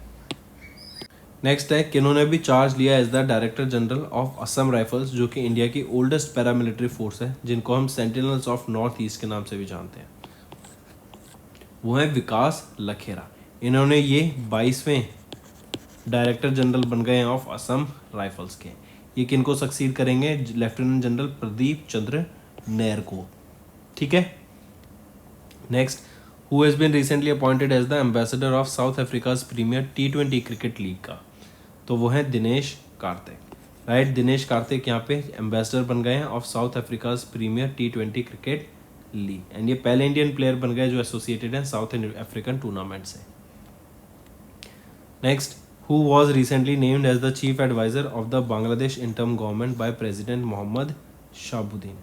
नेक्स्ट है किन्होंने भी चार्ज लिया as the director general of Assam rifles, जो कि इंडिया की ओल्डेस्ट पैरामिलिट्री फोर्स है, जिनको हम सेंटिनल्स ऑफ नॉर्थ ईस्ट के नाम से भी जानते हैं। वो है विकास लखेरा। इन्होंने ये 22वें डायरेक्टर जनरल बन गए हैं ऑफ असम राइफल्स के। ये किनको सक्सीड करेंगे, लेफ्टिनेंट जनरल प्रदीप चंद्र नैर को, ठीक है। Next, who has been recently appointed as the ambassador of South Africa's premier T20 cricket league का, तो वो है दिनेश कार्तिक, राइट। दिनेश कार्तिक यहाँ पे एम्बेसडर बन गए हैं of South Africa's premier T20 cricket league, and ये पहले इंडियन प्लेयर बन गए जो एसोसिएटेड हैं साउथ अफ्रीकन टूर्नामेंट से। Next, who was recently named as the chief advisor of the Bangladesh interim government by President Mohammad Shahabuddin,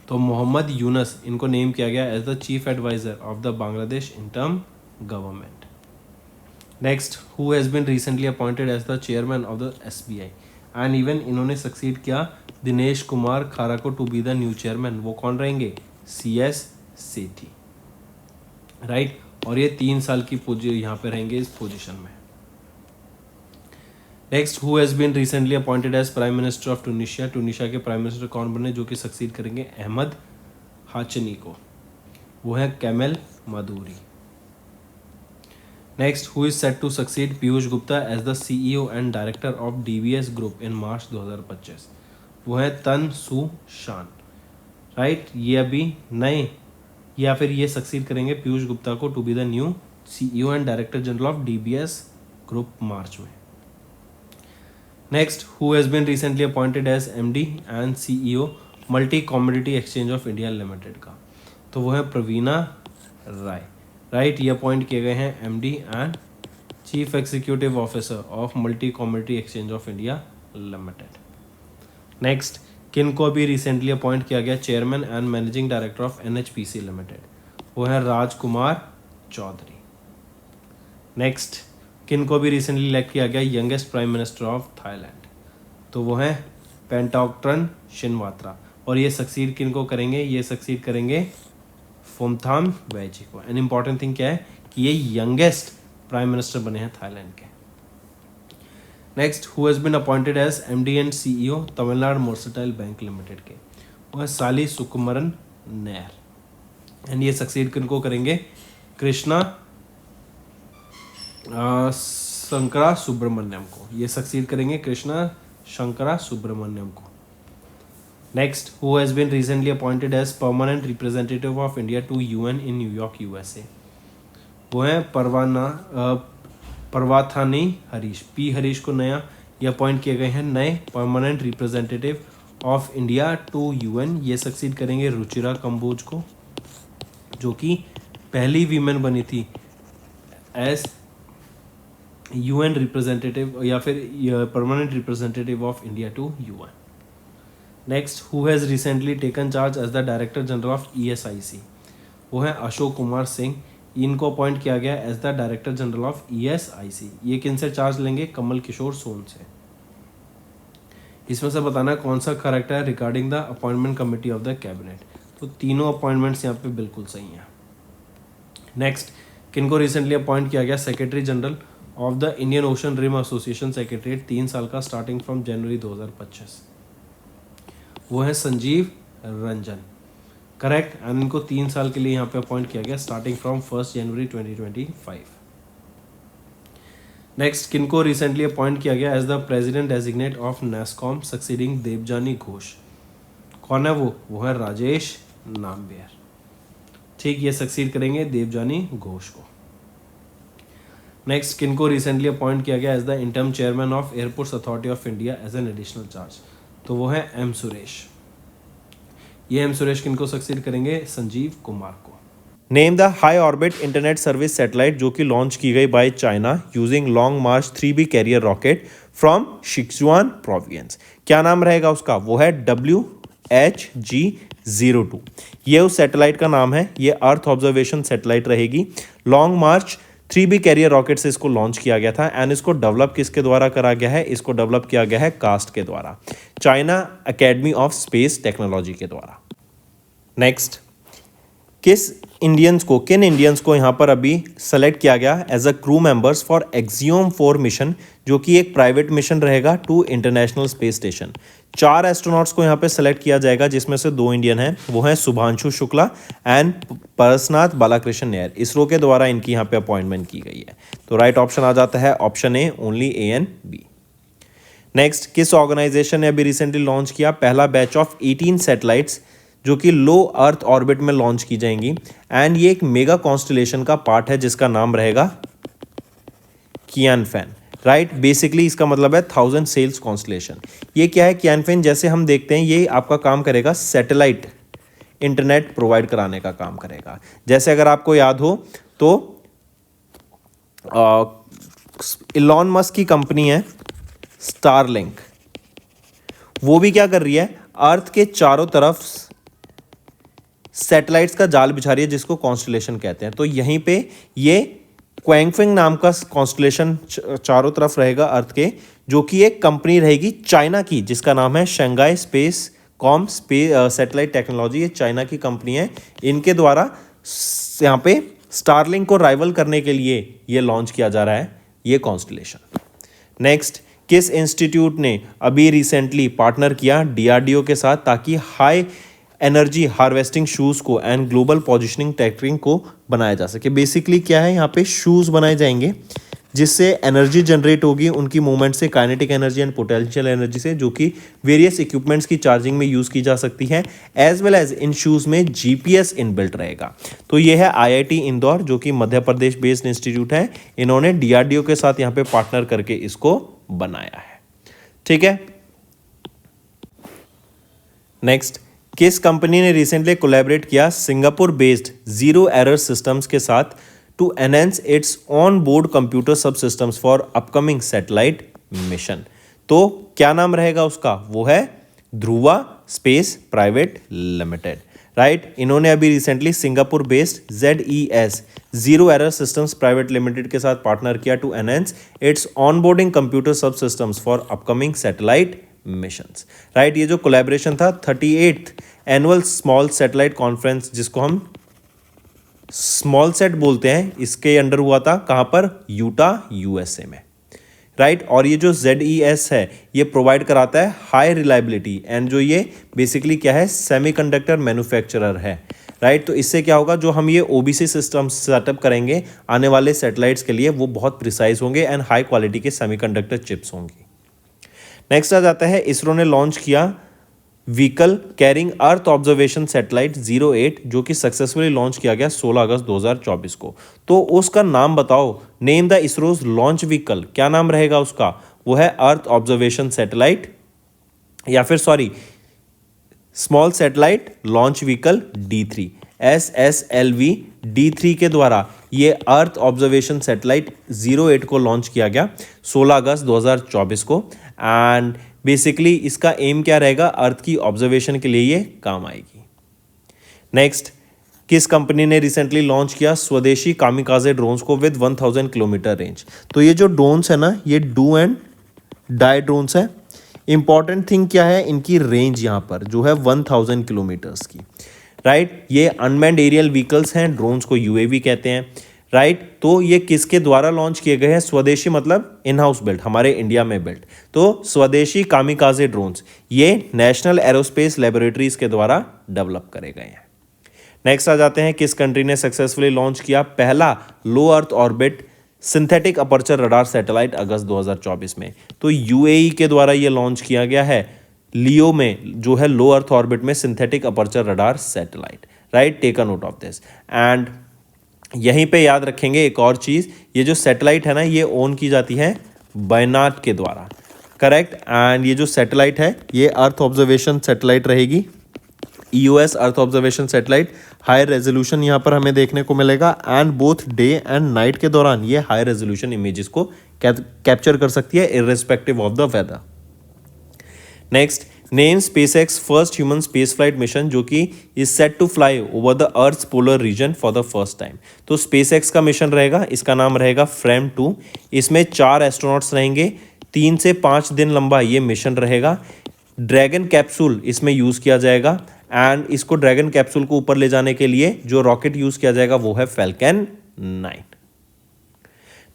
तो मोहम्मद यूनस इनको name किया गया as the chief adviser of the Bangladesh interim government. Next, who has been recently appointed as the chairman of the SBI, and even इन्होंने succeed किया दिनेश कुमार खारा को to be the new chairman. वो कौन रहेंगे, CS सेठी, राइट। और ये 3 साल की यहाँ पे रहेंगे इस पोजीशन में। Next, who has been recently appointed as prime minister of Tunisia. Tunisia के प्राइम मिनिस्टर कौन बने जो कि सक्सीड करेंगे अहमद हाचनी को, वो है camel Madhuri. Next, who is set to succeed Piyush Gupta as the CEO and director of DBS group in March 2025, वो है तन सू शान। राइट, ये अभी नए या फिर ये सक्सीड करेंगे पीयूष गुप्ता को to be the new CEO and director general of DBS group March में। Next, who has been recently appointed as MD and CEO multi commodity exchange of India limited का, तो वो है प्रवीणा राय। राइट, ये अपॉइंट किए गए हैं MD and chief executive officer of multi commodity exchange of India limited. Next, किन को भी रिसेंटली अपॉइंट किया गया chairman and managing director of NHPC limited, वो है राजकुमार चौधरी। नेक्स्ट, किन को भी रिसेंटली इलेक्ट किया गया youngest prime minister of Thailand, तो वो है पेंटाउक्ट्रन शिनवात्रा। और ये सक्सीड किन को करेंगे, ये सक्सीड करेंगे फोमथाम वैजी को। एन इम्पॉर्टेंट थिंग क्या है कि ये यंगेस्ट प्राइम मिनिस्टर बने हैं थाईलैंड के। Next, who has been appointed as MD and CEO Tamil Nadu mercantile bank limited के, वो है साली सुकुमरन नायर। एंड ये सक्सीड किन को करेंगे कृष्णा शंकरा सुब्रमण्यम को, ये सक्सीड करेंगे कृष्णा शंकरा सुब्रमण्यम को। Next, who has been recently appointed as permanent representative of India to UN in New York USA, वो है परवाथानी हरीश। P हरीश को नया ये अपॉइंट किए गए हैं नए permanent representative of India to UN। ये सक्सीड करेंगे रुचिरा कंबोज को, जो कि पहली वीमेन बनी थी एज UN रिप्रेजेंटेटिव या फिर permanent representative of India to UN। Next, who has recently taken charge as the director general of ESIC, वो है अशोक कुमार सिंह। इनको अपॉइंट किया गया as the director general of ESIC। ये किन से चार्ज लेंगे, कमल किशोर सोन से। इसमें से बताना है कौन सा करेक्ट है regarding the appointment committee of the cabinet, तो तीनों अपॉइंटमेंट्स यहाँ पे बिल्कुल सही हैं। नेक्स्ट, किनको रिसेंटली अपॉइंट किया गया secretary general of the Indian ocean rim association secretariat 3 साल का स्टार्टिंग फ्रॉम जनवरी 2025, वो है संजीव रंजन। करेक्ट, एंड इनको 3 साल के लिए यहाँ पे अपॉइंट किया गया स्टार्टिंग फ्रॉम 1 जनवरी 2025। नेक्स्ट, किनको रिसेंटली अपॉइंट किया गया as the president designate of NASSCOM succeeding Debjani Ghosh, कौन है वो है राजेश नाम्बियर। ठीक, ये सक्सीड करेंगे देवजानी घोष को। नेक्स्ट, किनको रिसेंटली अपॉइंट किया गया as the interim chairman of airports authority of India as an additional charge, तो वो है M सुरेश। ये M सुरेश किनको सक्सीड करेंगे संजीव कुमार को। Name the high orbit internet service satellite जो कि लॉन्च की गई by China using long March 3B carrier rocket from Sichuan province. क्या नाम रहेगा उसका, वो है WHG-02। ये उस सैटेलाइट का नाम है, ये अर्थ ऑब्जर्वेशन सैटेलाइट रहेगी। लॉन्ग मार्च 3B कैरियर रॉकेट से इसको लॉन्च किया गया था एंड इसको डेवलप किसके द्वारा करा गया है, इसको डेवलप किया गया है कास्ट के द्वारा, China academy of space technology के द्वारा। नेक्स्ट, किन इंडियंस को यहाँ पर अभी सेलेक्ट किया गया as a crew members for Axiom 4 mission, जो कि एक प्राइवेट मिशन रहेगा to international space station. 4 astronauts को यहाँ पे सेलेक्ट किया जाएगा जिसमें से 2 इंडियन हैं, वो हैं शुभांशु शुक्ला एंड परसनाथ बालाकृष्ण नायर। इसरो के द्वारा इनकी यहाँ पे अपॉइंटमेंट की गई है, तो राइट ऑप्शन आ जाता है option A, only A and B। Next, किस ऑर्गेनाइजेशन ने अभी रिसेंटली लॉन्च किया पहला बैच ऑफ 18 सैटेलाइट्स जो कि लो अर्थ ऑर्बिट में लॉन्च की जाएंगी एंड ये एक मेगा कॉन्स्टलेशन का पार्ट है जिसका नाम रहेगा कियानफैन। राइट, बेसिकली इसका मतलब है 1000 सेल्स कॉन्स्टलेशन। ये क्या है कियानफैन, जैसे हम देखते हैं ये आपका काम करेगा सैटेलाइट इंटरनेट प्रोवाइड कराने का काम करेगा। जैसे अगर आपको याद हो तो इलॉन मस्क की कंपनी है स्टारलिंक, वो भी क्या कर रही है, अर्थ के चारों तरफ सैटेलाइट्स का जाल बिछा रही है जिसको कॉन्स्टलेशन कहते हैं। तो यहीं पे ये क्वैंगफिंग नाम का कॉन्स्टलेशन चारों तरफ रहेगा अर्थ के, जो कि एक कंपनी रहेगी चाइना की जिसका नाम है Shanghai space com satellite technology. ये चाइना की कंपनी है, इनके द्वारा यहाँ पे स्टारलिंक को राइवल करने के लिए ये लॉन्च किया जा रहा है ये कॉन्स्टलेशन। नेक्स्ट, किस इंस्टीट्यूट ने अभी रिसेंटली पार्टनर किया डीआरडीओ के साथ ताकि हाई एनर्जी हार्वेस्टिंग शूज़ को एंड ग्लोबल पोजिशनिंग टैक्टिंग को बनाया जा सके। बेसिकली क्या है, यहाँ पे शूज़ बनाए जाएंगे जिससे एनर्जी जनरेट होगी उनकी मूवमेंट से, kinetic energy and potential energy से, जो कि वेरियस इक्विपमेंट्स की चार्जिंग में यूज़ की जा सकती है। एज वेल एज इन शूज़ में जीपीएस इनबिल्ट रहेगा। तो ये है आईआईटी इंदौर जो कि मध्य प्रदेश बेस्ड इंस्टीट्यूट है। इन्होंने डीआरडीओ के साथ यहाँ पे पार्टनर करके इसको बनाया है। ठीक है। नेक्स्ट, किस कंपनी ने रिसेंटली कोलैबोरेट किया Singapore based zero error systems के साथ to enhance its on board computer subsystems for upcoming satellite mission? तो क्या नाम रहेगा उसका? वो है Dhruva space private limited, right. इन्होंने अभी recently Singapore based ZES zero error systems private limited के साथ पार्टनर किया to enhance its onboarding computer subsystems for upcoming satellite missions, right. ये जो कोलैबोरेशन था 38th annual small satellite conference, जिसको हम स्मॉल सेट बोलते हैं, इसके अंडर हुआ था कहाँ पर? यूटा USA में, राइट। और ये जो ZES है ये प्रोवाइड कराता है हाई रिलायबिलिटी एंड जो ये बेसिकली क्या है, सेमीकंडक्टर मैन्युफैक्चरर है, राइट। तो इससे क्या होगा, जो हम ये OBC सिस्टम सेटअप करेंगे आने वाले सैटेलाइट्स के लिए वो बहुत प्रिसाइज होंगे एंड हाई क्वालिटी के सेमीकंडक्टर चिप्स होंगी। नेक्स्ट आ जाता है, इसरो ने लॉन्च किया व्हीकल कैरिंग अर्थ ऑब्जर्वेशन सैटेलाइट 08 जो कि सक्सेसफुली लॉन्च किया गया 16 अगस्त 2024 को। तो उसका नाम बताओ, name the ISRO's launch vehicle, क्या नाम रहेगा उसका? वो है अर्थ ऑब्जर्वेशन सैटेलाइट, या फिर sorry small satellite launch vehicle D3 SSLV D3 के द्वारा ये अर्थ ऑब्जर्वेशन सैटेलाइट 08 को लॉन्च किया गया 16 अगस्त 2024 को। एंड बेसिकली इसका एम क्या रहेगा, अर्थ की ऑब्जर्वेशन के लिए ये काम आएगी। नेक्स्ट, किस कंपनी ने रिसेंटली लॉन्च किया स्वदेशी कामिकाजे ड्रोन्स को विद 1000 किलोमीटर रेंज? तो ये जो ड्रोन्स है ना, ये डू एंड डाई ड्रोन्स है। इंपॉर्टेंट थिंग क्या है, इनकी रेंज यहाँ पर जो है 1000 किलोमीटर्स की, राइट। ये अनमैन्ड एरियल व्हीकल्स हैं, ड्रोन्स को UAV कहते हैं, राइट। तो ये किसके द्वारा लॉन्च किए गए हैं? स्वदेशी मतलब इन हाउस बिल्ट, हमारे इंडिया में बिल्ट। तो स्वदेशी कामिकाजे ड्रोन्स ये नेशनल एरोस्पेस लेबोरेटरीज के द्वारा डेवलप करे गए हैं। नेक्स्ट आ जाते हैं, किस कंट्री ने सक्सेसफुली लॉन्च किया पहला low earth orbit synthetic aperture radar satellite August 2024 में? तो UAE के द्वारा ये लॉन्च किया गया है लियो में, जो है लो अर्थ ऑर्बिट में synthetic aperture radar satellite, right. Take a note of this. And यहीं पे याद रखेंगे एक और चीज़, ये जो सैटेलाइट है ना ये ओन की जाती है बायनाट के द्वारा, करेक्ट। एंड ये जो सैटेलाइट है ये अर्थ ऑब्जर्वेशन सैटेलाइट रहेगी, EOS earth observation satellite. High resolution यहाँ पर हमें देखने को मिलेगा and both day and night के दौरान ये हाई रेजोल्यूशन इमेजेस को कैप्चर कर सकती है irrespective of the weather. Next, name SpaceX first human space flight mission जो कि is set to fly over the earth polar region for the first time. तो SpaceX का मिशन रहेगा, इसका नाम रहेगा फ्रेम 2। इसमें 4 एस्ट्रोनॉट्स रहेंगे, 3 से 5 दिन लंबा ये मिशन रहेगा। ड्रैगन कैप्सूल इसमें यूज़ किया जाएगा एंड इसको ड्रैगन कैप्सूल को ऊपर ले जाने के लिए जो रॉकेट यूज़ किया जाएगा वो है फैल्कन 9।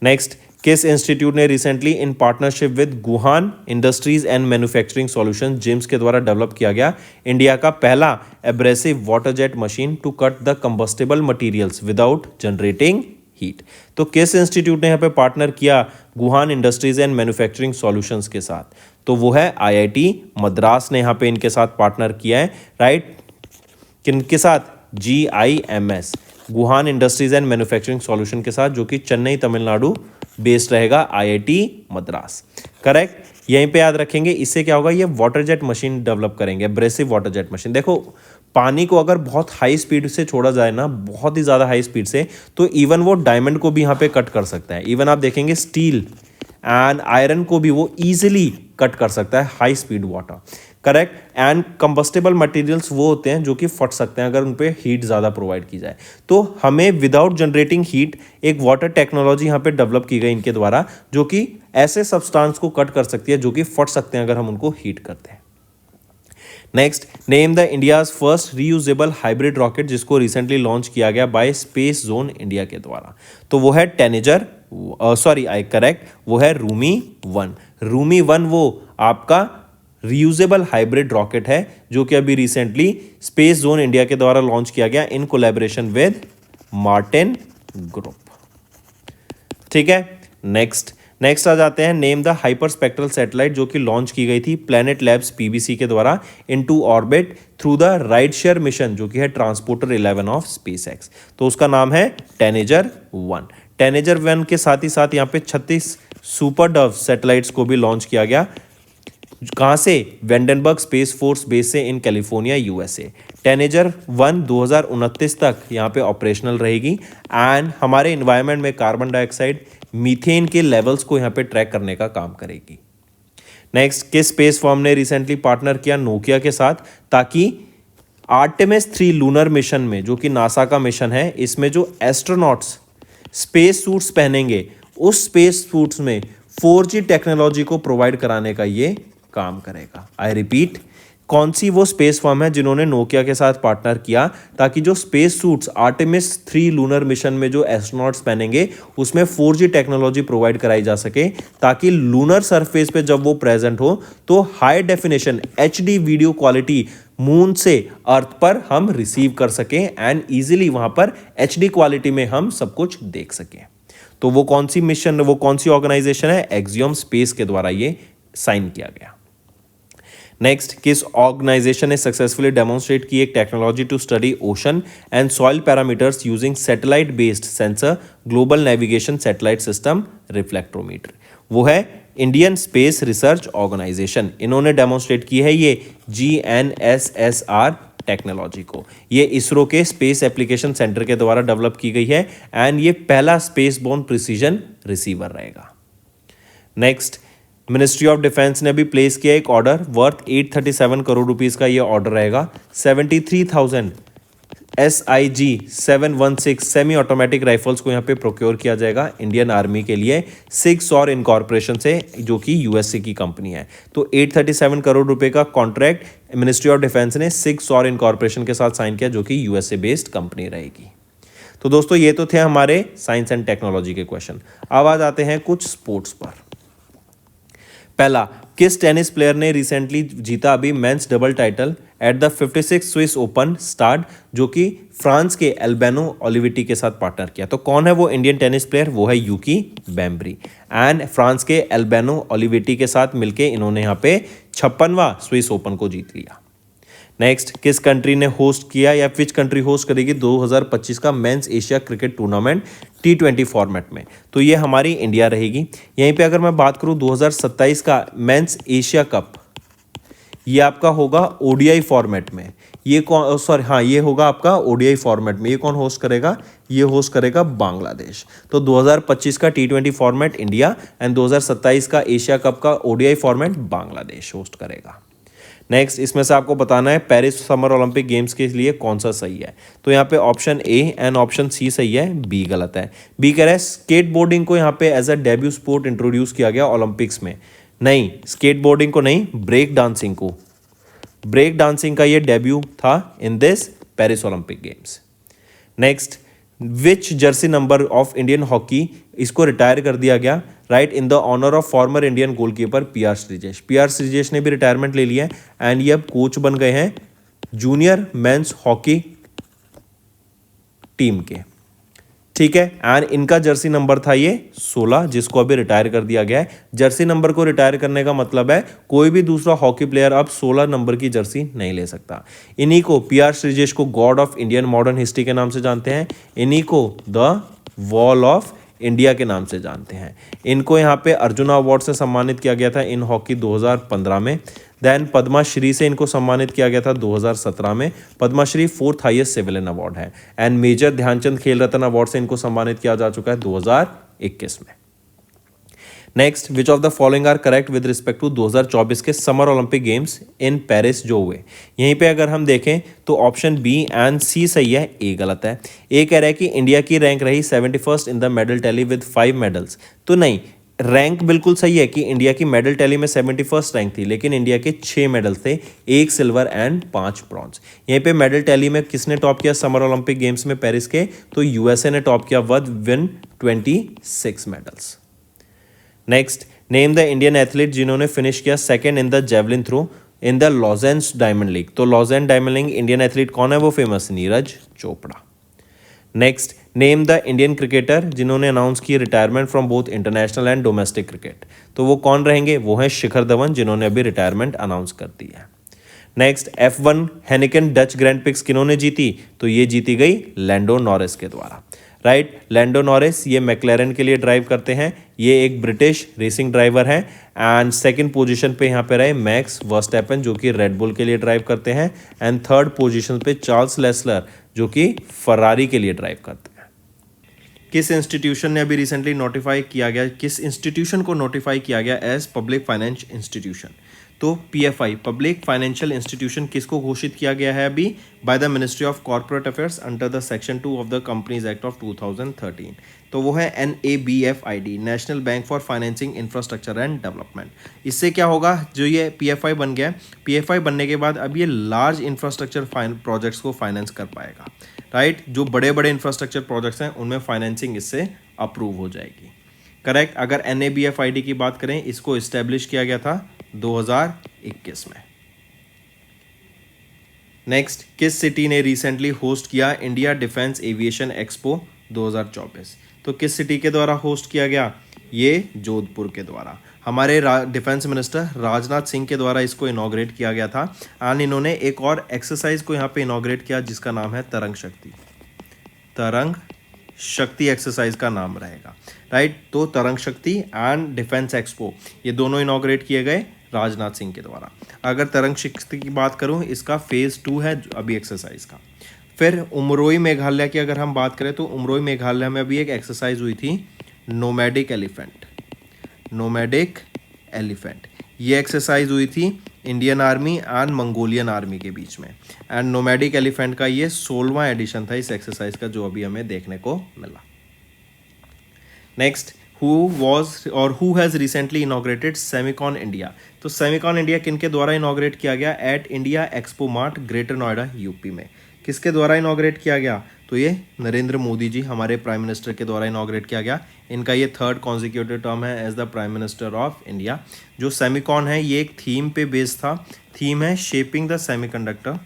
नेक्स्ट, किस इंस्टीट्यूट ने recently in partnership with Guhan industries and manufacturing solutions जिम्स के द्वारा डेवलप किया गया इंडिया का पहला abrasive water jet machine to cut the combustible materials without generating heat? तो किस इंस्टीट्यूट ने यहाँ पे पार्टनर किया Guhan industries and manufacturing solutions के साथ? तो वो है IIT मद्रास ने यहाँ पे इनके साथ पार्टनर किया है, राइट। किनके साथ? GIMS Gohan industries and manufacturing solution के साथ, जो कि चेन्नई तमिलनाडु बेस्ड रहेगा IIT मद्रास, करेक्ट। यहीं पे याद रखेंगे, इससे क्या होगा, ये वाटर जेट मशीन डेवलप करेंगे, एब्रेसिव वाटर जेट मशीन। देखो पानी को अगर बहुत हाई स्पीड से छोड़ा जाए ना, बहुत ही ज़्यादा हाई स्पीड से, तो इवन वो डायमंड को भी यहाँ पे कट कर सकता है। इवन आप देखेंगे स्टील एंड आयरन को भी वो ईजिली कट कर सकता है high speed water, correct. And combustible materials वो होते हैं जो कि फट सकते हैं अगर उन पे हीट ज़्यादा प्रोवाइड की जाए। तो हमें विदाउट जनरेटिंग हीट एक वाटर टेक्नोलॉजी यहाँ पे डेवलप की गई इनके द्वारा, जो कि ऐसे सब्सटेंस को कट कर सकती है जो कि फट सकते हैं अगर हम उनको हीट करते हैं। Next, name the India's first reusable hybrid rocket जिसको रिसेंटली लॉन्च किया गया बाय स्पेस जोन इंडिया के द्वारा। तो वो है टेनेजर, सॉरी आई करेक्ट, वो है रूमी 1। रूमी 1 वो आपका रीयूजेबल हाइब्रिड रॉकेट है जो कि अभी रिसेंटली स्पेस जोन इंडिया के द्वारा लॉन्च किया गया इन कोलैबोरेशन विद मार्टिन ग्रुप। ठीक है, नेक्स्ट आ जाते हैं, name the hyper spectral satellite जो कि लॉन्च की गई थी प्लैनेट लैब्स पीबीसी के द्वारा into orbit through the ride share mission जो कि है ट्रांसपोर्टर 11 ऑफ स्पेसएक्स। तो उसका नाम है टेनेजर 1। टेनेजर 1 के साथ ही साथ यहाँ पे 36 सुपर डव सैटेलाइट्स को भी लॉन्च किया गया। कहाँ से? वेंडनबर्ग स्पेस फोर्स बेस से इन कैलिफोर्निया यूएसए। टेनेजर 1 2029 तक यहाँ पे ऑपरेशनल रहेगी एंड हमारे इन्वायरमेंट में कार्बन डाइऑक्साइड, मीथेन के लेवल्स को यहाँ पे ट्रैक करने का काम करेगी। नेक्स्ट, किस स्पेस फर्म ने रिसेंटली पार्टनर किया नोकिया के साथ ताकि आर्टेमिस 3 लूनर मिशन में जो कि नासा का मिशन है, इसमें जो एस्ट्रोनॉट्स स्पेस सूट्स पहनेंगे उस स्पेस सूट्स में 4G टेक्नोलॉजी को प्रोवाइड कराने का ये काम करेगा। आई रिपीट, कौन सी वो स्पेस फर्म है जिन्होंने नोकिया के साथ पार्टनर किया ताकि जो space suits Artemis 3 lunar mission में जो एस्ट्रोनॉट्स पहनेंगे उसमें 4G टेक्नोलॉजी प्रोवाइड कराई जा सके ताकि लूनर सरफेस पे जब वो प्रेजेंट हो तो high definition HD video quality moon से अर्थ पर हम रिसीव कर सकें एंड ईजिली वहां पर HD क्वालिटी में हम सब कुछ देख सकें। तो वो कौन सी मिशन, वो कौन सी ऑर्गेनाइजेशन है? एक्सियोम स्पेस के द्वारा ये साइन किया गया। नेक्स्ट, किस ऑर्गेनाइजेशन ने सक्सेसफुली डेमोन्स्ट्रेट की एक technology to study ocean and soil parameters using satellite based sensor global navigation satellite system reflectometer? वो है इंडियन स्पेस रिसर्च ऑर्गेनाइजेशन। इन्होंने डेमोन्स्ट्रेट की है ये GNSSR टेक्नोलॉजी को। ये इसरो के स्पेस एप्लीकेशन सेंटर के द्वारा डेवलप की गई है एंड ये पहला स्पेस बोर्न प्रिसीजन रिसीवर रहेगा। नेक्स्ट, मिनिस्ट्री ऑफ डिफेंस ने भी प्लेस किया एक ऑर्डर वर्थ 837 करोड़ रुपीस का ये ऑर्डर रहेगा। 73,000 SIG 716 सेमी ऑटोमेटिक राइफल्स को यहाँ पे प्रोक्योर किया जाएगा इंडियन आर्मी के लिए SIGSOR इनकॉर्पोरेशन से जो कि यूएसए की कंपनी है। तो 837 करोड़ रुपए का कॉन्ट्रैक्ट मिनिस्ट्री ऑफ डिफेंस ने SIGSOR इनकॉर्पोरेशन के साथ साइन किया जो कि यूएसए बेस्ड कंपनी रहेगी। तो दोस्तों ये तो थे हमारे साइंस एंड टेक्नोलॉजी के क्वेश्चन। अब आ जाते हैं कुछ स्पोर्ट्स पर। पहला, किस टेनिस प्लेयर ने रिसेंटली जीता अभी men's double title at the 56 Swiss open start जो कि फ्रांस के एल्बेनो ओलिविटी के साथ पार्टनर किया? तो कौन है वो इंडियन टेनिस प्लेयर? वो है यूकी बैम्ब्री एंड फ्रांस के एल्बेनो ओलिविटी के साथ मिलके इन्होंने यहाँ पे 56वां स्विस ओपन को जीत लिया। नेक्स्ट, किस कंट्री ने होस्ट किया या विच कंट्री होस्ट करेगी 2025 का men's Asia cricket tournament T20 format में? तो ये हमारी इंडिया रहेगी। यहीं पे अगर मैं बात करूं 2027 का मेंस एशिया कप, ये आपका होगा ODI फॉर्मेट में। ये कौन, सॉरी हाँ, ये होगा आपका ODI फॉर्मेट में। ये कौन होस्ट करेगा? ये होस्ट करेगा बांग्लादेश। तो 2025 का T20 फॉर्मेट इंडिया एंड 2027 का एशिया कप का ODI फॉर्मेट बांग्लादेश होस्ट करेगा। नेक्स्ट, इसमें से आपको बताना है पेरिस समर ओलंपिक गेम्स के लिए कौन सा सही है। तो यहाँ पे option A and option C सही है, B गलत है। B कह रहा है स्केट बोर्डिंग को यहाँ पे as a debut sport introduce किया गया ओलंपिक्स में। नहीं, स्केट बोर्डिंग को नहीं, ब्रेक डांसिंग को। ब्रेक डांसिंग का ये डेब्यू था in this Paris Olympic games. Next, which jersey number of Indian hockey इसको रिटायर कर दिया गया? Right, in the honour of former Indian goalkeeper PR Sreejesh. PR Sreejesh ने भी रिटायरमेंट ले लिया है एंड ये अब कोच बन गए हैं जूनियर मेंस हॉकी टीम के। ठीक है, एंड इनका जर्सी नंबर था ये 16 जिसको अभी रिटायर कर दिया गया है। जर्सी नंबर को रिटायर करने का मतलब है कोई भी दूसरा हॉकी प्लेयर अब 16 नंबर की जर्सी नहीं ले सकता। इन्हीं को PR श्रीजेश को God of Indian modern history के नाम से जानते हैं। इन्हीं को द वॉल ऑफ इंडिया के नाम से जानते हैं। इनको यहाँ पे अर्जुना अवार्ड से सम्मानित किया गया था इन हॉकी 2015 में। देन पद्माश्री से इनको सम्मानित किया गया था 2017 में। Padma Shri 4th highest civilian award है एंड मेजर ध्यानचंद खेल रत्न अवार्ड से इनको सम्मानित किया जा चुका है 2021 में। Next, which of the following are correct with respect to 2024 के summer Olympic games in Paris जो हुए? यहीं पे अगर हम देखें तो ऑप्शन B एंड C सही है, A गलत है। A कह रहा है कि इंडिया की रैंक रही 71st in the medal tally with 5 medals. तो नहीं, रैंक बिल्कुल सही है कि इंडिया की मेडल टैली में 71st रैंक थी, लेकिन इंडिया के 6 मेडल थे, 1 सिल्वर एंड 5 ब्रॉन्ज। यहीं पे मेडल टैली में किसने टॉप किया समर ओलंपिक गेम्स में पेरिस के? तो यूएसए ने टॉप किया win 26 medals. Next, name the Indian athlete जिन्होंने फिनिश किया second in the javelin throw in the Lausanne diamond league. तो Lausanne diamond league Indian athlete कौन है? वो famous Neeraj Chopra. Next, name the Indian cricketer जिन्होंने announce की retirement from both international and domestic cricket. तो वो कौन रहेंगे? वो हैं शिखर धवन, जिन्होंने अभी रिटायरमेंट अनाउंस कर दी है। Next, F1 Heineken Dutch Grand Prix किन्होंने जीती? तो ये जीती गई लैंडो नॉरिस के द्वारा, राइट। लैंडो नॉरिस ये मैक्लेरन के लिए ड्राइव करते हैं, ये एक ब्रिटिश रेसिंग ड्राइवर हैं। एंड सेकंड पोजीशन पे यहाँ पे रहे मैक्स वर्स्टैपन जो कि रेडबुल के लिए ड्राइव करते हैं। एंड थर्ड पोजीशन पे चार्ल्स लेस्लर जो कि फरारी के लिए ड्राइव करते हैं। किस इंस्टीट्यूशन ने अभी रिसेंटली नोटिफाई किया गया, किस इंस्टीट्यूशन को नोटिफाई किया गया एज पब्लिक फाइनेंस इंस्टीट्यूशन? तो पीएफआई पब्लिक फाइनेंशियल इंस्टीट्यूशन किसको घोषित किया गया है अभी? Bye the ministry of corporate affairs under the section 2 of the companies act of 2013। तो वो है NABFID, national bank for financing infrastructure and development. इससे क्या होगा, जो ये पीएफआई बन गया, पीएफआई बनने के बाद अब ये लार्ज इंफ्रास्ट्रक्चर प्रोजेक्ट्स को फाइनेंस कर पाएगा, राइट। जो बड़े बड़े इंफ्रास्ट्रक्चर प्रोजेक्ट्स हैं उनमें फाइनेंसिंग इससे अप्रूव हो जाएगी, करेक्ट। अगर NABFID की बात करें, इसको इस्टेब्लिश किया गया था 2021 में। नेक्स्ट, किस सिटी ने रिसेंटली होस्ट किया इंडिया डिफेंस एविएशन एक्सपो 2024? तो किस सिटी के द्वारा होस्ट किया गया? ये जोधपुर के द्वारा। हमारे डिफेंस मिनिस्टर राजनाथ सिंह के द्वारा इसको इनॉग्रेट किया गया था। एंड इन्होंने एक और एक्सरसाइज को यहाँ पे इनॉग्रेट किया जिसका नाम है तरंग शक्ति। तरंग शक्ति एक्सरसाइज का नाम रहेगा, राइट। तो तरंग शक्ति एंड डिफेंस एक्सपो ये दोनों इनॉग्रेट किए गए राजनाथ सिंह के द्वारा। अगर तरंग शक्ति की बात करूं, इसका फेज 2 है अभी एक्सरसाइज का। फिर उमरोई मेघालय की अगर हम बात करें तो उमरोई मेघालय में अभी एक एक्सरसाइज हुई थी नोमैडिक एलिफेंट। नोमैडिक एलिफेंट ये एक्सरसाइज हुई थी Indian army and Mongolian army के बीच में। एंड नोमैडिक एलिफेंट का ये 16वां एडिशन था इस एक्सरसाइज का जो अभी हमें देखने को मिला। Next, who has recently inaugurated Semicon India? तो सेमिकॉन इंडिया किनके द्वारा इनॉग्रेट किया गया? At India Expo Mart Greater Noida UP में। किसके द्वारा इनॉग्रेट किया गया? तो ये नरेंद्र मोदी जी हमारे प्राइम मिनिस्टर के द्वारा इनॉग्रेट किया गया। इनका ये थर्ड कॉन्जिक्यूटिव टर्म है as the prime minister of India. जो सेमिकॉन है ये एक थीम पे बेस्ड था। थीम है shaping the semiconductor,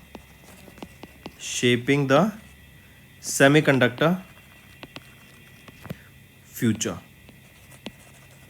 shaping the semiconductor future,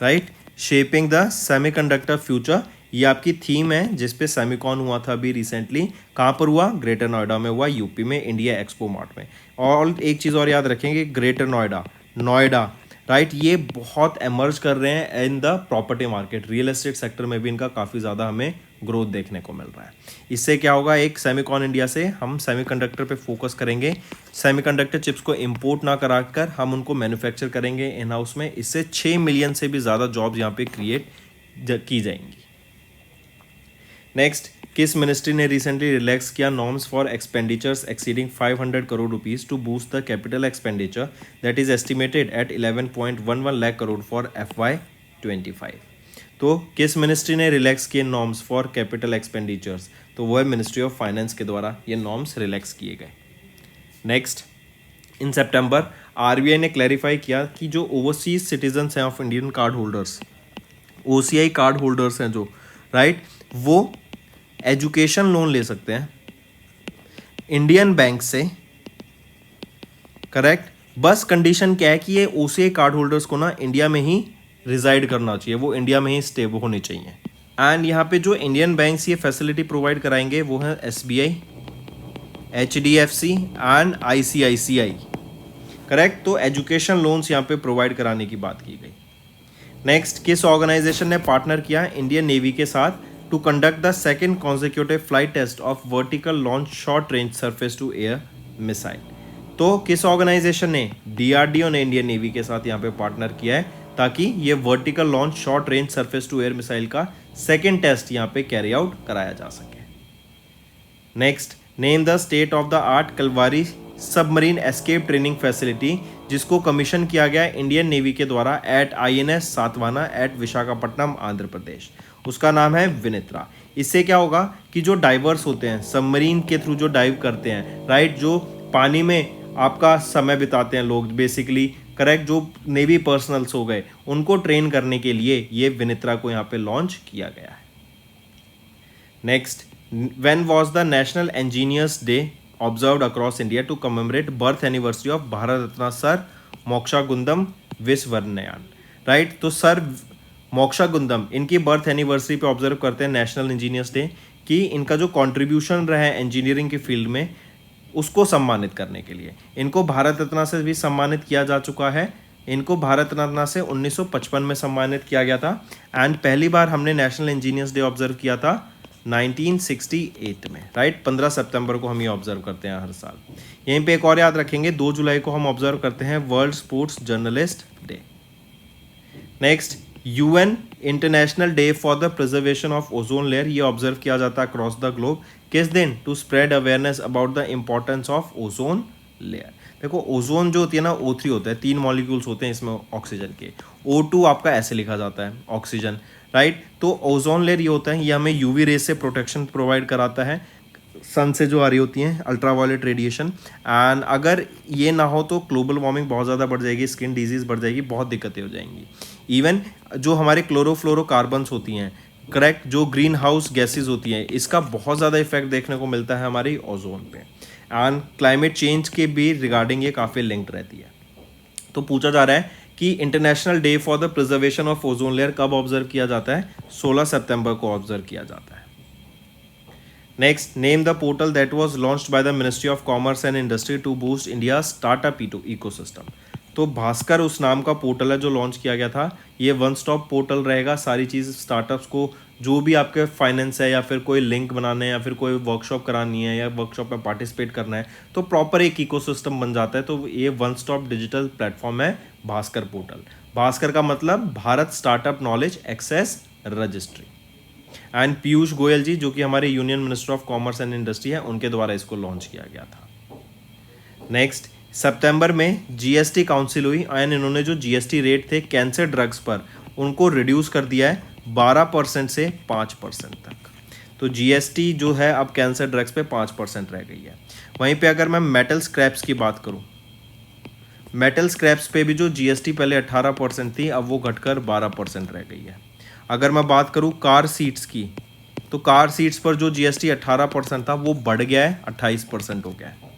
right. Shaping the semiconductor future ये आपकी थीम है जिस पे सेमिकॉन हुआ था अभी रिसेंटली। कहाँ पर हुआ? ग्रेटर नोएडा में हुआ, यूपी में, इंडिया एक्सपो मार्ट में। और एक चीज़ और याद रखेंगे, ग्रेटर नोएडा, नोएडा, राइट, ये बहुत एमर्ज कर रहे हैं in the property market. Real estate sector में भी इनका काफ़ी ज़्यादा हमें ग्रोथ देखने को मिल रहा है। इससे क्या होगा, एक सेमिकॉन इंडिया से हम सेमीकंडक्टर पे फोकस करेंगे। सेमीकंडक्टर चिप्स को इंपोर्ट ना कराकर हम उनको मैन्युफैक्चर करेंगे इन हाउस में। इससे 6 मिलियन से भी ज़्यादा जॉब्स यहाँ पे क्रिएट की जाएंगी। नेक्स्ट, किस मिनिस्ट्री ने रिसेंटली रिलैक्स किया norms for expenditures exceeding 500 crore rupees to boost the capital expenditure that is estimated at 11.11 lakh crore for FY25? तो किस मिनिस्ट्री ने रिलैक्स किए नॉर्म्स फॉर कैपिटल एक्सपेंडिचर्स? तो वो है मिनिस्ट्री ऑफ फाइनेंस के द्वारा ये नॉर्म्स रिलैक्स किए गए। नेक्स्ट, इन सितंबर RBI ने क्लैरिफाई किया कि जो ओवरसीज सिटीजन्स हैं of Indian card holders, OCI card holders हैं जो, राइट, वो एजुकेशन लोन ले सकते हैं इंडियन बैंक से, करेक्ट। बस कंडीशन क्या है कि ये OCI कार्ड होल्डर्स को ना इंडिया में ही रिजाइड करना चाहिए, वो इंडिया में ही स्टेबल होने चाहिए। एंड यहाँ पे जो इंडियन बैंक्स ये फैसिलिटी प्रोवाइड कराएंगे वो है SBI, HDFC and ICICI, correct. तो एजुकेशन लोन्स यहाँ पे प्रोवाइड कराने की बात की गई। नेक्स्ट, किस ऑर्गेनाइजेशन ने पार्टनर किया इंडियन नेवी के साथ to conduct the second consecutive flight test of vertical launch short range surface to air missile? तो किस ऑर्गेनाइजेशन ने? DRDO ने इंडियन नेवी के साथ यहाँ पे पार्टनर किया है ताकि ये vertical launch short range surface to air missile का सेकेंड टेस्ट यहाँ पे कैरी आउट कराया जा सके। Next, name the state of the art Kalvari submarine escape training facility जिसको कमीशन किया गया इंडियन नेवी के द्वारा at INS Satavahana at Visakhapatnam Andhra Pradesh. उसका नाम है विनित्रा। इससे क्या होगा कि जो डाइवर्स होते हैं, सबमरीन के थ्रू जो डाइव करते हैं, राइट, जो पानी में आपका समय बिताते हैं लोग बेसिकली, करेक्ट, जो नेवी पर्सनल्स हो गए, उनको ट्रेन करने के लिए ये विनित्रा को यहाँ पे लॉन्च किया गया है। Next, when was the national engineers day observed across India to commemorate birth anniversary of Bharat Ratna sir Mokshagundam Visvesvaraya, right. तो सर मोक्षागुंडम, इनकी बर्थ एनिवर्सरी पे ऑब्जर्व करते हैं नेशनल इंजीनियर्स डे, कि इनका जो कंट्रीब्यूशन रहा है इंजीनियरिंग के फील्ड में उसको सम्मानित करने के लिए। इनको भारत रत्न से भी सम्मानित किया जा चुका है। इनको भारत रत्न से 1955 में सम्मानित किया गया था एंड पहली बार हमने नेशनल इंजीनियर्स डे ऑब्जर्व किया था 1968 में, राइट। 15 सितंबर को हम ये ऑब्जर्व करते हैं हर साल। यहीं पे एक और याद रखेंगे, 2 जुलाई को हम ऑब्जर्व करते हैं world sports journalist day. Next, UN international day for the preservation of ozone layer, ये ऑब्जर्व किया जाता है अक्रॉस द ग्लोब। किस दिन? To spread awareness about the importance of ozone layer. देखो ओजोन जो होती है ना, O3 होता है, 3 मॉलिक्यूल्स होते हैं इसमें ऑक्सीजन के। O2 आपका ऐसे लिखा जाता है ऑक्सीजन, राइट। तो ओजोन लेयर ये होता है, ये हमें UV रेज से प्रोटेक्शन प्रोवाइड कराता है, सन से जो आ रही होती हैं अल्ट्रावायलेट रेडिएशन। एंड अगर ये ना हो तो ग्लोबल वार्मिंग बहुत ज़्यादा बढ़ जाएगी, स्किन डिजीज़ बढ़ जाएगी, बहुत दिक्कतें हो जाएंगी। इवन जो हमारे क्लोरोफ्लोरोकार्बन्स होती हैं, करेक्ट, जो ग्रीन हाउस गैसेज होती हैं, इसका बहुत ज़्यादा इफेक्ट देखने को मिलता है हमारी ओजोन पे। एंड क्लाइमेट चेंज के भी रिगार्डिंग ये काफ़ी लिंक्ड रहती है। तो पूछा जा रहा है कि international day for the preservation of ozone layer कब ऑब्जर्व किया जाता है? 16 सितंबर को ऑब्जर्व किया जाता है। Next, name the portal that was launched by the ministry of commerce and industry to boost India startup ecosystem. तो भास्कर उस नाम का पोर्टल है जो लॉन्च किया गया था। ये वन स्टॉप पोर्टल रहेगा, सारी चीज़ स्टार्टअप्स को जो भी आपके फाइनेंस है या फिर कोई लिंक बनाने या फिर कोई वर्कशॉप करानी है या वर्कशॉप में पार्टिसिपेट करना है, तो प्रॉपर एक इकोसिस्टम बन जाता है। तो ये वन स्टॉप डिजिटल प्लेटफॉर्म है भास्कर पोर्टल। भास्कर का मतलब Bharat startup knowledge access registry. And Piyush Goyal ji, जो कि हमारे union minister of commerce and industry है, उनके द्वारा इसको लॉन्च किया गया था। नेक्स्ट, सितंबर में GST काउंसिल हुई एंड इन्होंने जो GST रेट थे कैंसर ड्रग्स पर, उनको रिड्यूस कर दिया है 12% से 5% तक। तो GST जो है अब कैंसर ड्रग्स पे 5% रह गई है। वहीं पे अगर मैं मेटल स्क्रैप्स की बात करूं, मेटल स्क्रैप्स पे भी जो GST पहले 18% थी, अब वो घटकर 12% रह गई है। अगर मैं बात करूं कार सीट्स की, तो कार सीट्स पर जो GST 18% था वो बढ़ गया है, 28% हो गया है।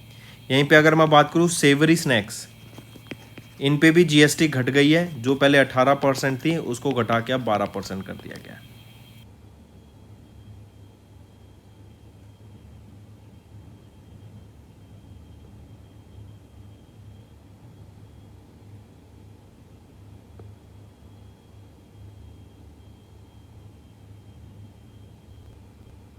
यहीं पे अगर मैं बात करूं सेवरी स्नैक्स, इन पे भी GST घट गई है, जो पहले 18% थी उसको घटा के अब 12% कर दिया गया है।